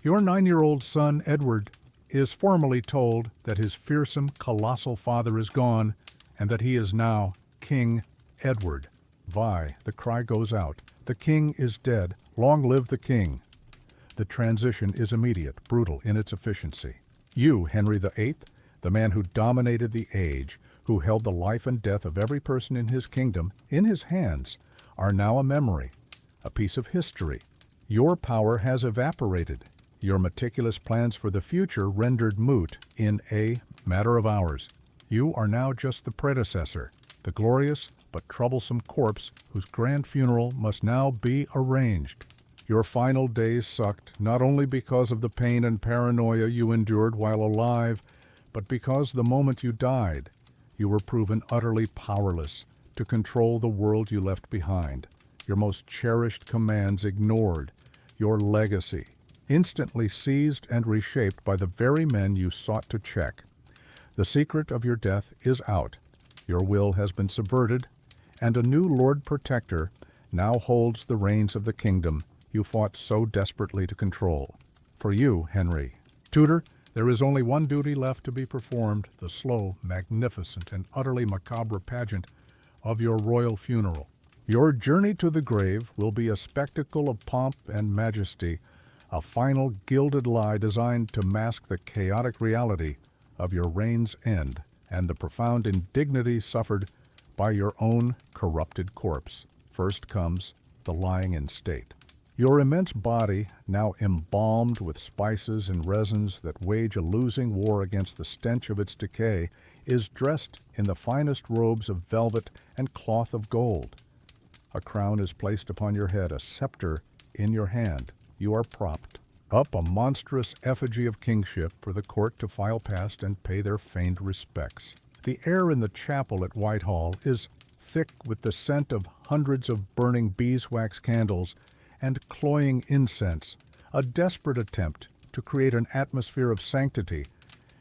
Your 9-year-old son, Edward, is formally told that his fearsome, colossal father is gone and that he is now King Edward. Vi, the cry goes out. The king is dead. Long live the king. The transition is immediate, brutal in its efficiency. You, Henry VIII, the man who dominated the age, who held the life and death of every person in his kingdom in his hands, are now a memory, a piece of history. Your power has evaporated, your meticulous plans for the future rendered moot in a matter of hours. You are now just the predecessor, the glorious but troublesome corpse whose grand funeral must now be arranged. Your final days sucked not only because of the pain and paranoia you endured while alive, but because the moment you died, you were proven utterly powerless to control the world you left behind, your most cherished commands ignored, your legacy instantly seized and reshaped by the very men you sought to check. The secret of your death is out. Your will has been subverted, and a new Lord Protector now holds the reins of the kingdom you fought so desperately to control. For you, Henry Tudor, there is only one duty left to be performed, the slow, magnificent, and utterly macabre pageant of your royal funeral. Your journey to the grave will be a spectacle of pomp and majesty, a final gilded lie designed to mask the chaotic reality of your reign's end and the profound indignity suffered by your own corrupted corpse. First comes the lying in state. Your immense body, now embalmed with spices and resins that wage a losing war against the stench of its decay, is dressed in the finest robes of velvet and cloth of gold. A crown is placed upon your head, a scepter in your hand. You are propped up a monstrous effigy of kingship for the court to file past and pay their feigned respects. The air in the chapel at Whitehall is thick with the scent of hundreds of burning beeswax candles and cloying incense, a desperate attempt to create an atmosphere of sanctity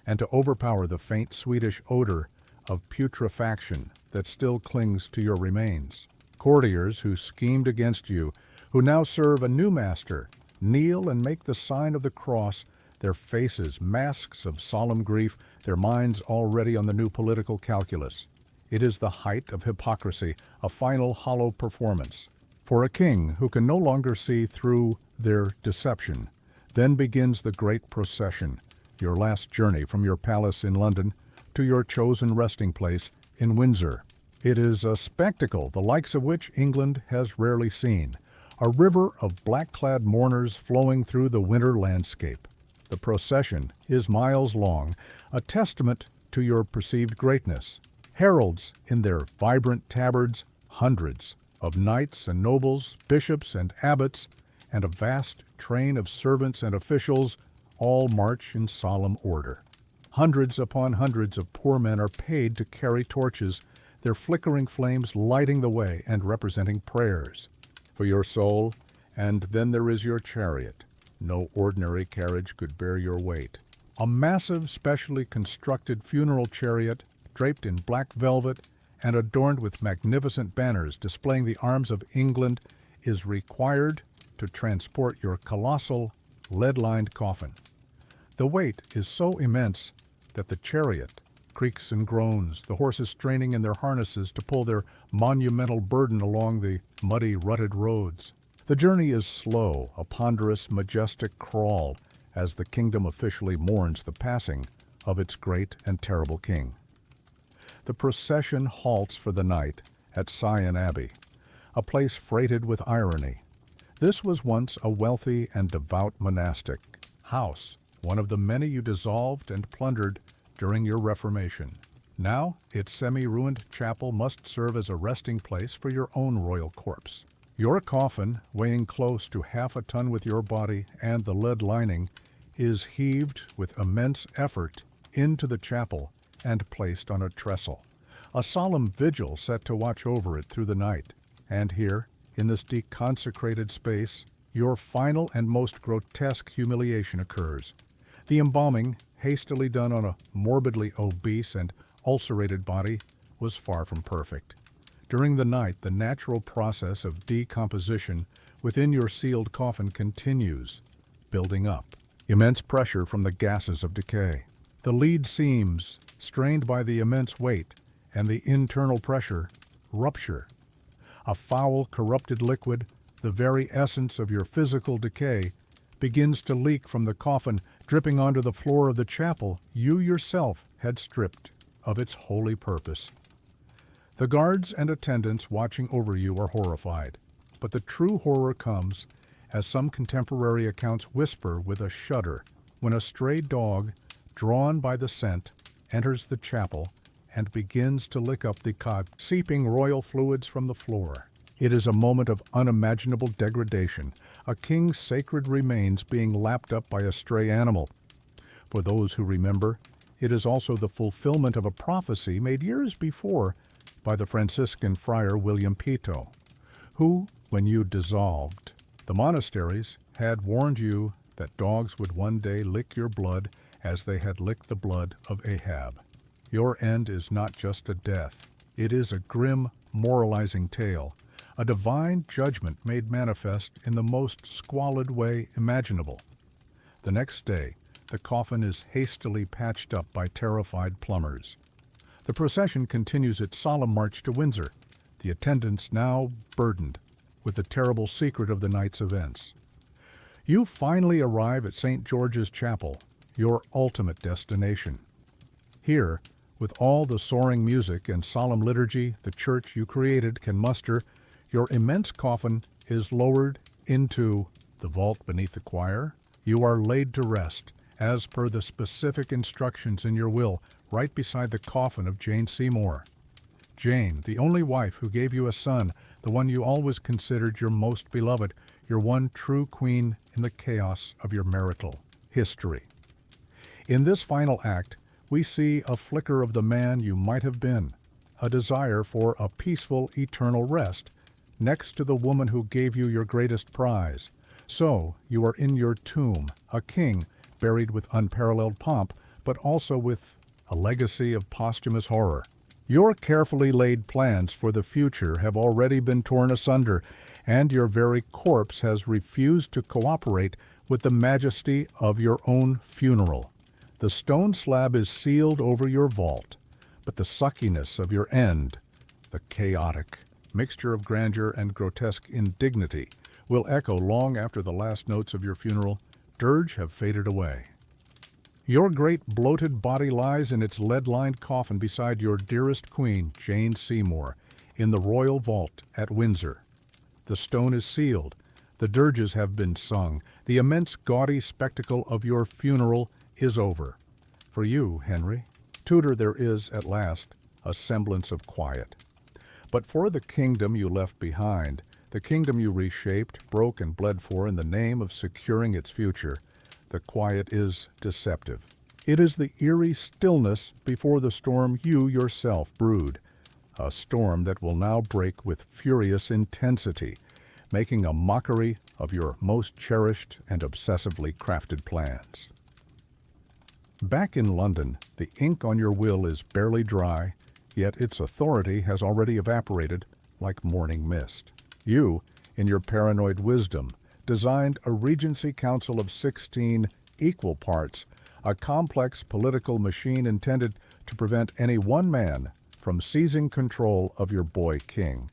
and to overpower the faint Swedish odor of putrefaction that still clings to your remains. Courtiers who schemed against you, who now serve a new master, kneel and make the sign of the cross, their faces masks of solemn grief, their minds already on the new political calculus. It is the height of hypocrisy, a final hollow performance. For a king who can no longer see through their deception, then begins the great procession, your last journey from your palace in London to your chosen resting place in Windsor. It is a spectacle the likes of which England has rarely seen, a river of black-clad mourners flowing through the winter landscape. The procession is miles long, a testament to your perceived greatness. Heralds in their vibrant tabards, hundreds of knights and nobles, bishops and abbots, and a vast train of servants and officials all march in solemn order. Hundreds upon hundreds of poor men are paid to carry torches, their flickering flames lighting the way and representing prayers for your soul. And then there is your chariot. No ordinary carriage could bear your weight. A massive, specially constructed funeral chariot, draped in black velvet and adorned with magnificent banners displaying the arms of England, is required to transport your colossal, lead-lined coffin. The weight is so immense that the chariot creaks and groans, the horses straining in their harnesses to pull their monumental burden along the muddy, rutted roads. The journey is slow, a ponderous, majestic crawl, as the kingdom officially mourns the passing of its great and terrible king. The procession halts for the night at Sion Abbey, a place freighted with irony. This was once a wealthy and devout monastic house, one of the many you dissolved and plundered during your Reformation. Now, its semi-ruined chapel must serve as a resting place for your own royal corpse. Your coffin, weighing close to half a ton with your body and the lead lining, is heaved with immense effort into the chapel and placed on a trestle. A solemn vigil set to watch over it through the night. And here, in this deconsecrated space, your final and most grotesque humiliation occurs. The embalming, hastily done on a morbidly obese and ulcerated body, was far from perfect. During the night, the natural process of decomposition within your sealed coffin continues, building up. Immense pressure from the gases of decay. The lead seams, strained by the immense weight and the internal pressure, rupture. A foul, corrupted liquid, the very essence of your physical decay, begins to leak from the coffin, dripping onto the floor of the chapel you yourself had stripped of its holy purpose. The guards and attendants watching over you are horrified, but the true horror comes, as some contemporary accounts whisper with a shudder, when a stray dog, drawn by the scent, enters the chapel and begins to lick up the seeping royal fluids from the floor. It is a moment of unimaginable degradation, a king's sacred remains being lapped up by a stray animal. For those who remember, it is also the fulfillment of a prophecy made years before by the Franciscan friar William Pito, who, when you dissolved the monasteries, had warned you that dogs would one day lick your blood as they had licked the blood of Ahab. Your end is not just a death. It is a grim, moralizing tale, a divine judgment made manifest in the most squalid way imaginable. The next day, the coffin is hastily patched up by terrified plumbers. The procession continues its solemn march to Windsor, the attendants now burdened with the terrible secret of the night's events. You finally arrive at St. George's Chapel, your ultimate destination. Here, with all the soaring music and solemn liturgy the church you created can muster, your immense coffin is lowered into the vault beneath the choir. You are laid to rest, as per the specific instructions in your will, right beside the coffin of Jane Seymour. Jane, the only wife who gave you a son, the one you always considered your most beloved, your one true queen in the chaos of your marital history. In this final act, we see a flicker of the man you might have been, a desire for a peaceful, eternal rest, next to the woman who gave you your greatest prize. So, you are in your tomb, a king, buried with unparalleled pomp, but also with a legacy of posthumous horror. Your carefully laid plans for the future have already been torn asunder, and your very corpse has refused to cooperate with the majesty of your own funeral. The stone slab is sealed over your vault, But the suckiness of your end, the chaotic mixture of grandeur and grotesque indignity, will echo long after the last notes of your funeral dirge have faded away. Your great bloated body lies in its lead-lined coffin beside your dearest queen, Jane Seymour, in the royal vault at Windsor. The stone is sealed, the dirges have been sung, the immense gaudy spectacle of your funeral is over. For you, Henry, Tudor, there is, at last, a semblance of quiet. But for the kingdom you left behind, the kingdom you reshaped, broke, and bled for in the name of securing its future, the quiet is deceptive. It is the eerie stillness before the storm you yourself brewed, a storm that will now break with furious intensity, making a mockery of your most cherished and obsessively crafted plans. Back in London, the ink on your will is barely dry, yet its authority has already evaporated like morning mist. You, in your paranoid wisdom, designed a Regency Council of 16 equal parts, a complex political machine intended to prevent any one man from seizing control of your boy king.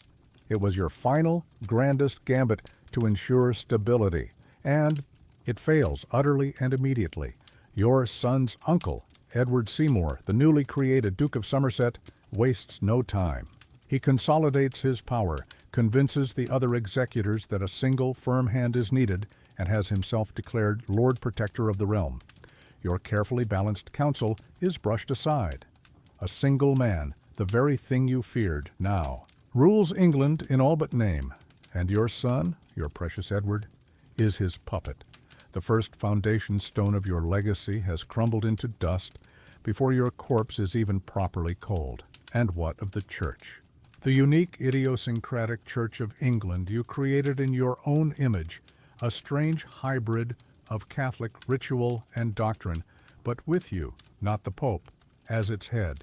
It was your final, grandest gambit to ensure stability, and it fails utterly and immediately. Your son's uncle, Edward Seymour, the newly created Duke of Somerset, wastes no time. He consolidates his power, convinces the other executors that a single firm hand is needed, and has himself declared Lord Protector of the realm. Your carefully balanced counsel is brushed aside. A single man, the very thing you feared, now rules England in all but name, and your son, your precious Edward, is his puppet. The first foundation stone of your legacy has crumbled into dust before your corpse is even properly cold. And what of the Church? The unique idiosyncratic Church of England you created in your own image, a strange hybrid of Catholic ritual and doctrine, but with you, not the Pope, as its head.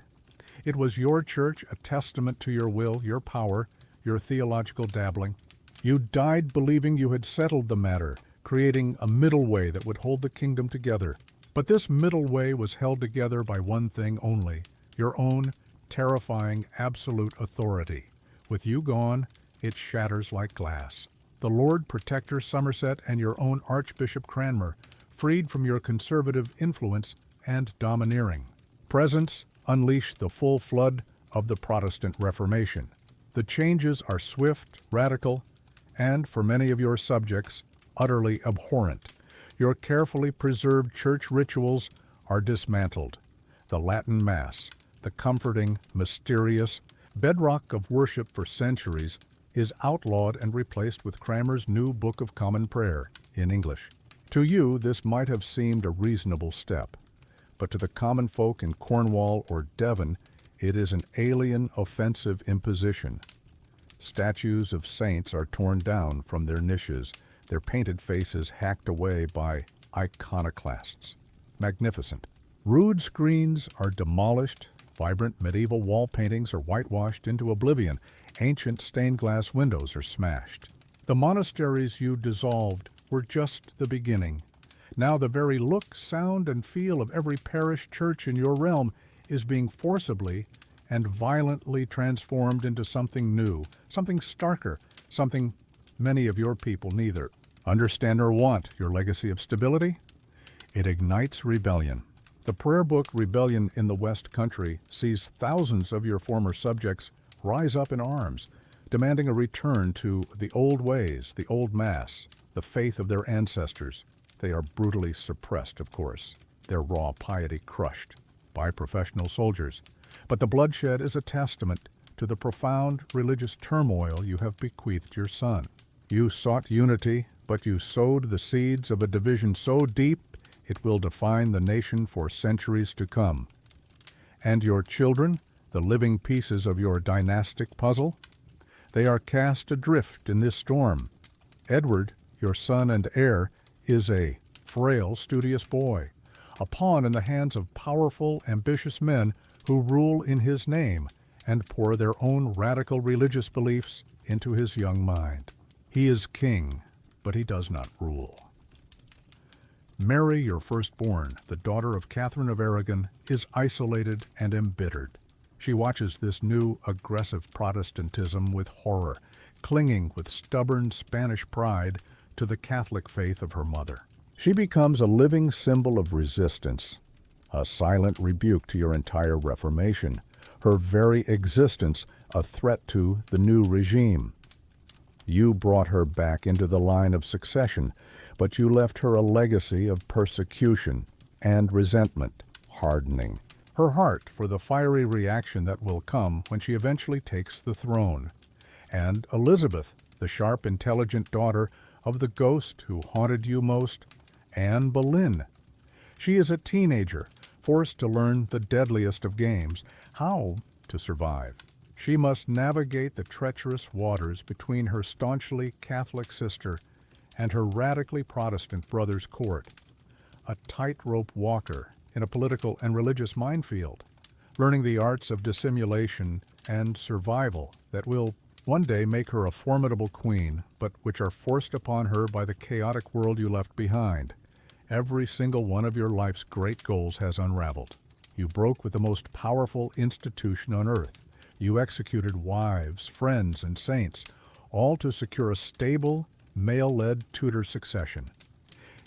It was your church, a testament to your will, your power, your theological dabbling. You died believing you had settled the matter, creating a middle way that would hold the kingdom together. But this middle way was held together by one thing only, your own terrifying absolute authority. With you gone, it shatters like glass. The Lord Protector Somerset and your own Archbishop Cranmer, freed from your conservative influence and domineering presence, unleash the full flood of the Protestant Reformation. The changes are swift, radical, and, for many of your subjects, utterly abhorrent. Your carefully preserved church rituals are dismantled. The Latin Mass, the comforting, mysterious bedrock of worship for centuries, is outlawed and replaced with Cranmer's new Book of Common Prayer in English. To you, this might have seemed a reasonable step, but to the common folk in Cornwall or Devon, it is an alien, offensive imposition. Statues of saints are torn down from their niches, their painted faces hacked away by iconoclasts. Magnificent. Rude screens are demolished, vibrant medieval wall paintings are whitewashed into oblivion, ancient stained glass windows are smashed. The monasteries you dissolved were just the beginning. Now the very look, sound, and feel of every parish church in your realm is being forcibly and violently transformed into something new, something starker, something many of your people neither understand nor want. Your legacy of stability? It ignites rebellion. The prayer book Rebellion in the West Country sees thousands of your former subjects rise up in arms, demanding a return to the old ways, the old Mass, the faith of their ancestors. They are brutally suppressed, of course, their raw piety crushed by professional soldiers. But the bloodshed is a testament to the profound religious turmoil you have bequeathed your son. You sought unity, but you sowed the seeds of a division so deep it will define the nation for centuries to come. And your children, the living pieces of your dynastic puzzle, they are cast adrift in this storm. Edward, your son and heir, is a frail, studious boy, a pawn in the hands of powerful, ambitious men who rule in his name and pour their own radical religious beliefs into his young mind. He is king, but he does not rule. Mary, your firstborn, the daughter of Catherine of Aragon, is isolated and embittered. She watches this new, aggressive Protestantism with horror, clinging with stubborn Spanish pride to the Catholic faith of her mother. She becomes a living symbol of resistance, a silent rebuke to your entire Reformation, her very existence a threat to the new regime. You brought her back into the line of succession, but you left her a legacy of persecution and resentment, hardening her heart for the fiery reaction that will come when she eventually takes the throne. And Elizabeth, the sharp, intelligent daughter of the ghost who haunted you most, Anne Boleyn. She is a teenager, forced to learn the deadliest of games, how to survive. She must navigate the treacherous waters between her staunchly Catholic sister and her radically Protestant brother's court, a tightrope walker in a political and religious minefield, learning the arts of dissimulation and survival that will one day make her a formidable queen, but which are forced upon her by the chaotic world you left behind. Every single one of your life's great goals has unraveled. You broke with the most powerful institution on earth. You executed wives, friends, and saints, all to secure a stable, male-led Tudor succession.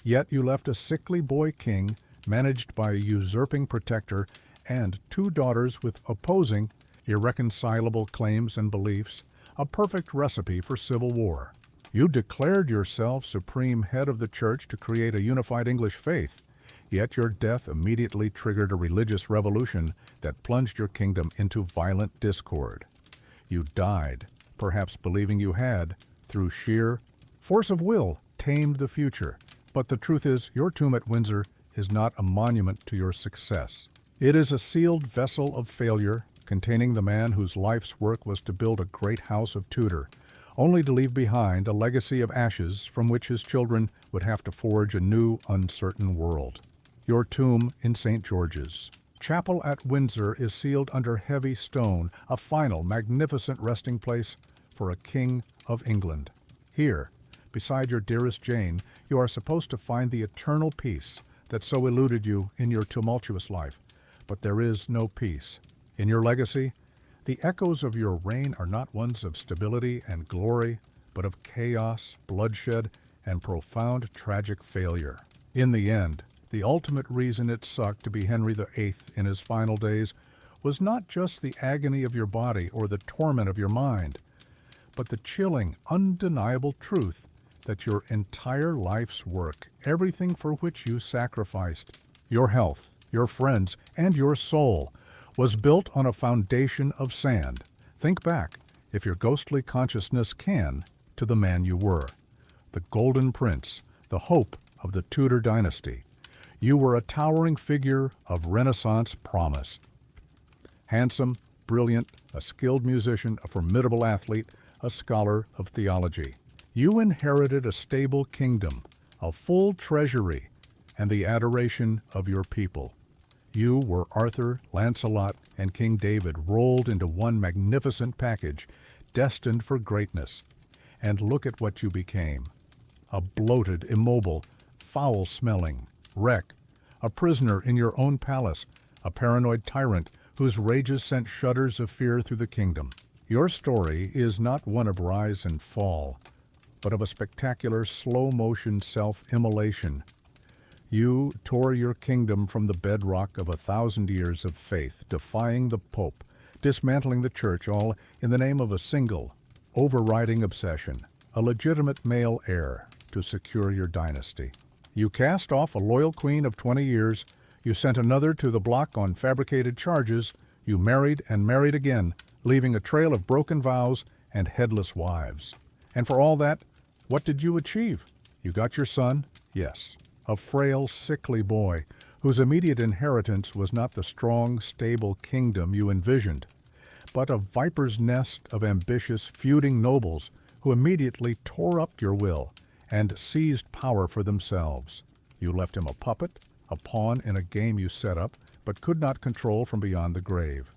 Yet you left a sickly boy king managed by a usurping protector and two daughters with opposing, irreconcilable claims and beliefs, a perfect recipe for civil war. You declared yourself supreme head of the church to create a unified English faith, yet your death immediately triggered a religious revolution that plunged your kingdom into violent discord. You died, perhaps believing you had, through sheer force of will, tamed the future. But the truth is, your tomb at Windsor is not a monument to your success. It is a sealed vessel of failure, containing the man whose life's work was to build a great house of Tudor, only to leave behind a legacy of ashes from which his children would have to forge a new, uncertain world. Your tomb in St. George's Chapel at Windsor is sealed under heavy stone, a final, magnificent resting place for a king of England. Here, beside your dearest Jane, you are supposed to find the eternal peace that so eluded you in your tumultuous life. But there is no peace. In your legacy, the echoes of your reign are not ones of stability and glory, but of chaos, bloodshed, and profound tragic failure. In the end, the ultimate reason it sucked to be Henry VIII in his final days was not just the agony of your body or the torment of your mind, but the chilling, undeniable truth that your entire life's work, everything for which you sacrificed, your health, your friends, and your soul, was built on a foundation of sand. Think back, if your ghostly consciousness can, to the man you were, the Golden Prince, the hope of the Tudor dynasty. You were a towering figure of Renaissance promise. Handsome, brilliant, a skilled musician, a formidable athlete, a scholar of theology. You inherited a stable kingdom, a full treasury, and the adoration of your people. You were Arthur, Lancelot, and King David rolled into one magnificent package, destined for greatness. And look at what you became. A bloated, immobile, foul-smelling wreck, a prisoner in your own palace, a paranoid tyrant whose rages sent shudders of fear through the kingdom. Your story is not one of rise and fall, but of a spectacular slow-motion self-immolation. You tore your kingdom from the bedrock of 1,000 years of faith, defying the Pope, dismantling the church, all in the name of a single, overriding obsession, a legitimate male heir to secure your dynasty. You cast off a loyal queen of 20 years, you sent another to the block on fabricated charges, you married and married again, leaving a trail of broken vows and headless wives. And for all that, what did you achieve? You got your son, yes, a frail, sickly boy whose immediate inheritance was not the strong, stable kingdom you envisioned, but a viper's nest of ambitious, feuding nobles who immediately tore up your will and seized power for themselves. You left him a puppet, a pawn in a game you set up, but could not control from beyond the grave.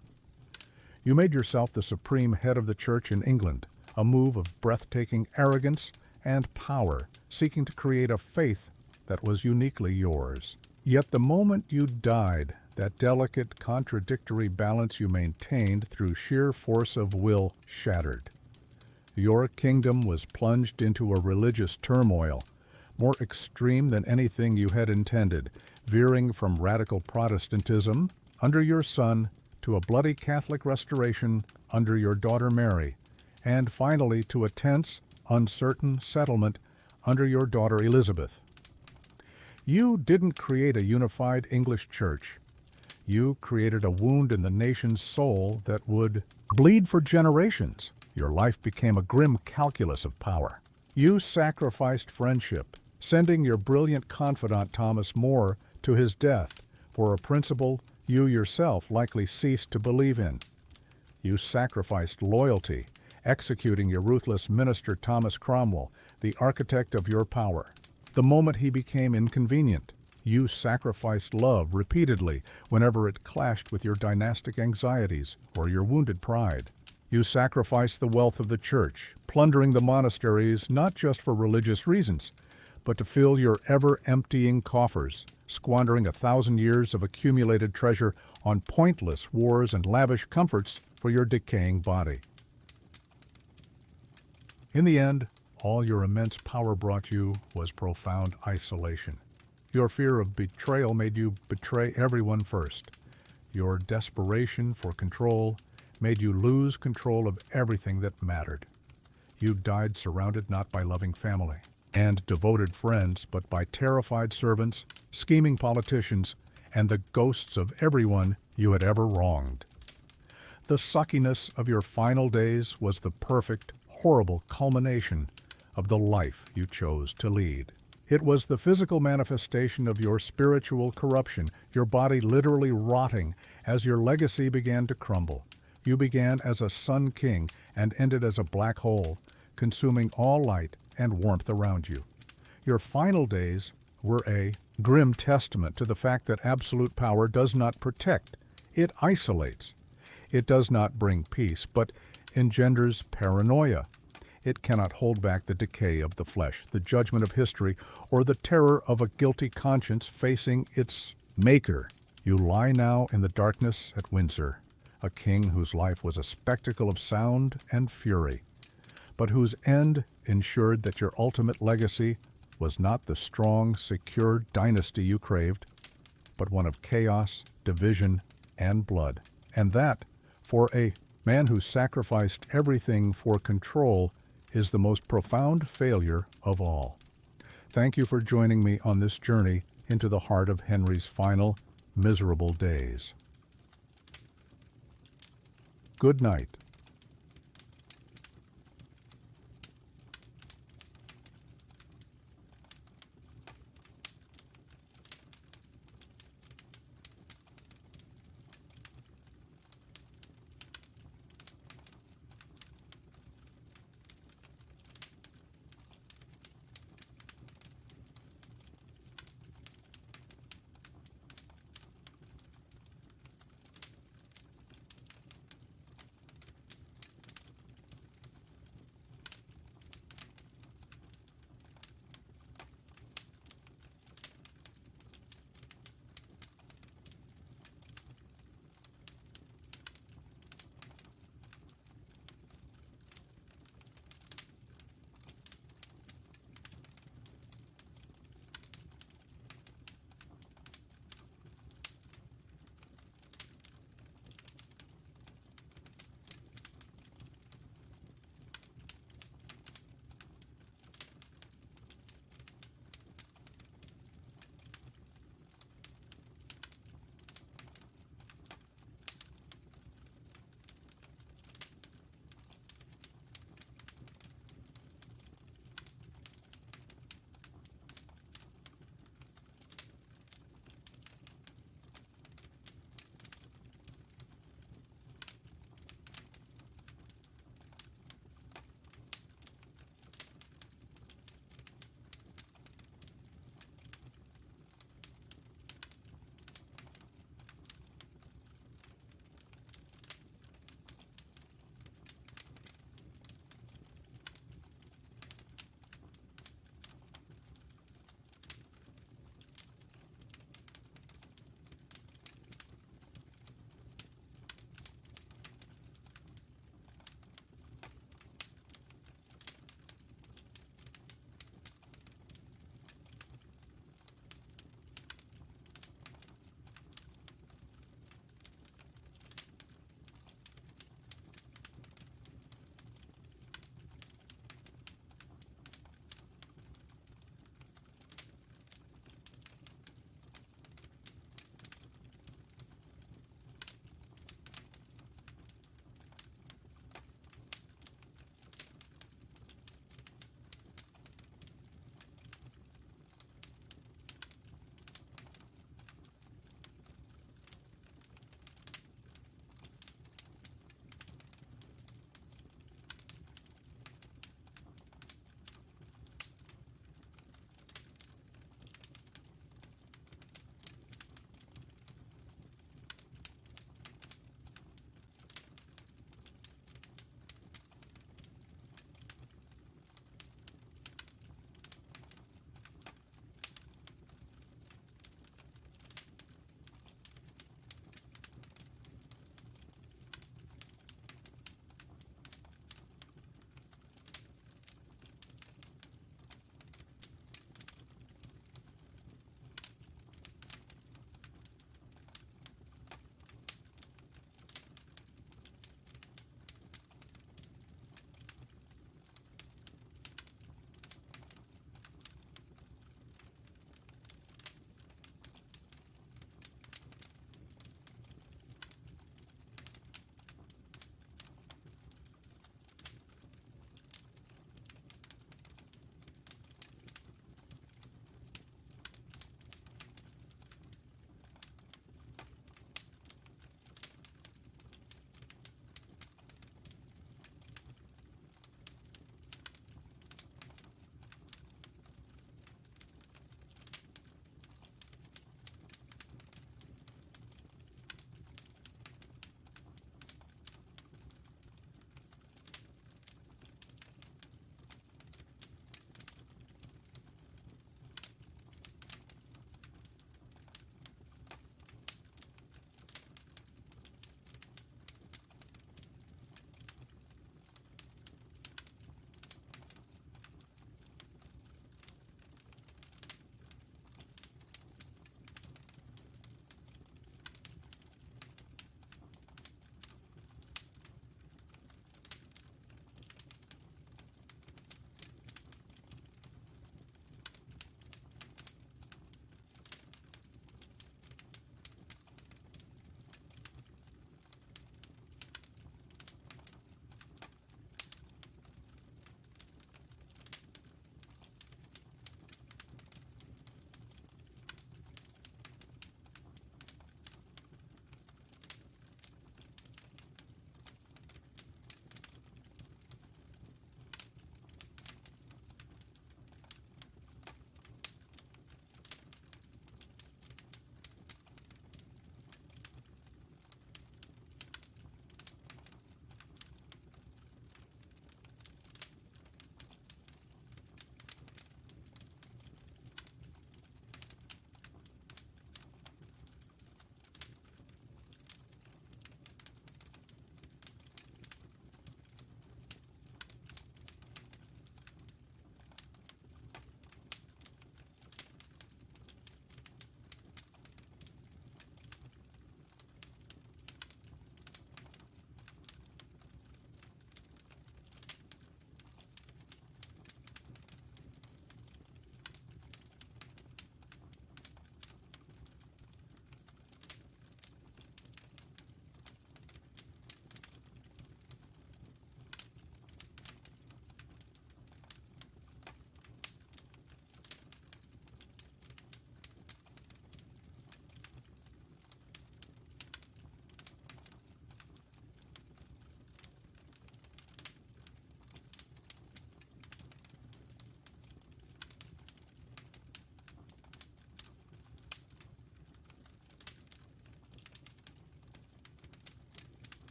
You made yourself the supreme head of the church in England, a move of breathtaking arrogance and power, seeking to create a faith that was uniquely yours. Yet the moment you died, that delicate, contradictory balance you maintained through sheer force of will shattered. Your kingdom was plunged into a religious turmoil, more extreme than anything you had intended, veering from radical Protestantism under your son to a bloody Catholic restoration under your daughter Mary, and finally to a tense, uncertain settlement under your daughter Elizabeth. You didn't create a unified English church. You created a wound in the nation's soul that would bleed for generations. Your life became a grim calculus of power. You sacrificed friendship, sending your brilliant confidant Thomas More to his death for a principle you yourself likely ceased to believe in. You sacrificed loyalty, executing your ruthless minister Thomas Cromwell, the architect of your power. The moment he became inconvenient, you sacrificed love repeatedly whenever it clashed with your dynastic anxieties or your wounded pride. You sacrificed the wealth of the church, plundering the monasteries not just for religious reasons, but to fill your ever-emptying coffers, squandering 1,000 years of accumulated treasure on pointless wars and lavish comforts for your decaying body. In the end, all your immense power brought you was profound isolation. Your fear of betrayal made you betray everyone first. Your desperation for control made you lose control of everything that mattered. You died surrounded not by loving family and devoted friends, but by terrified servants, scheming politicians, and the ghosts of everyone you had ever wronged. The suckiness of your final days was the perfect, horrible culmination of the life you chose to lead. It was the physical manifestation of your spiritual corruption, your body literally rotting as your legacy began to crumble. You began as a sun king and ended as a black hole, consuming all light and warmth around you. Your final days were a grim testament to the fact that absolute power does not protect, it isolates. It does not bring peace, but engenders paranoia. It cannot hold back the decay of the flesh, the judgment of history, or the terror of a guilty conscience facing its maker. You lie now in the darkness at Windsor, a king whose life was a spectacle of sound and fury, but whose end ensured that your ultimate legacy was not the strong, secure dynasty you craved, but one of chaos, division, and blood. And that, for a man who sacrificed everything for control, is the most profound failure of all. Thank you for joining me on this journey into the heart of Henry's final, miserable days. Good night.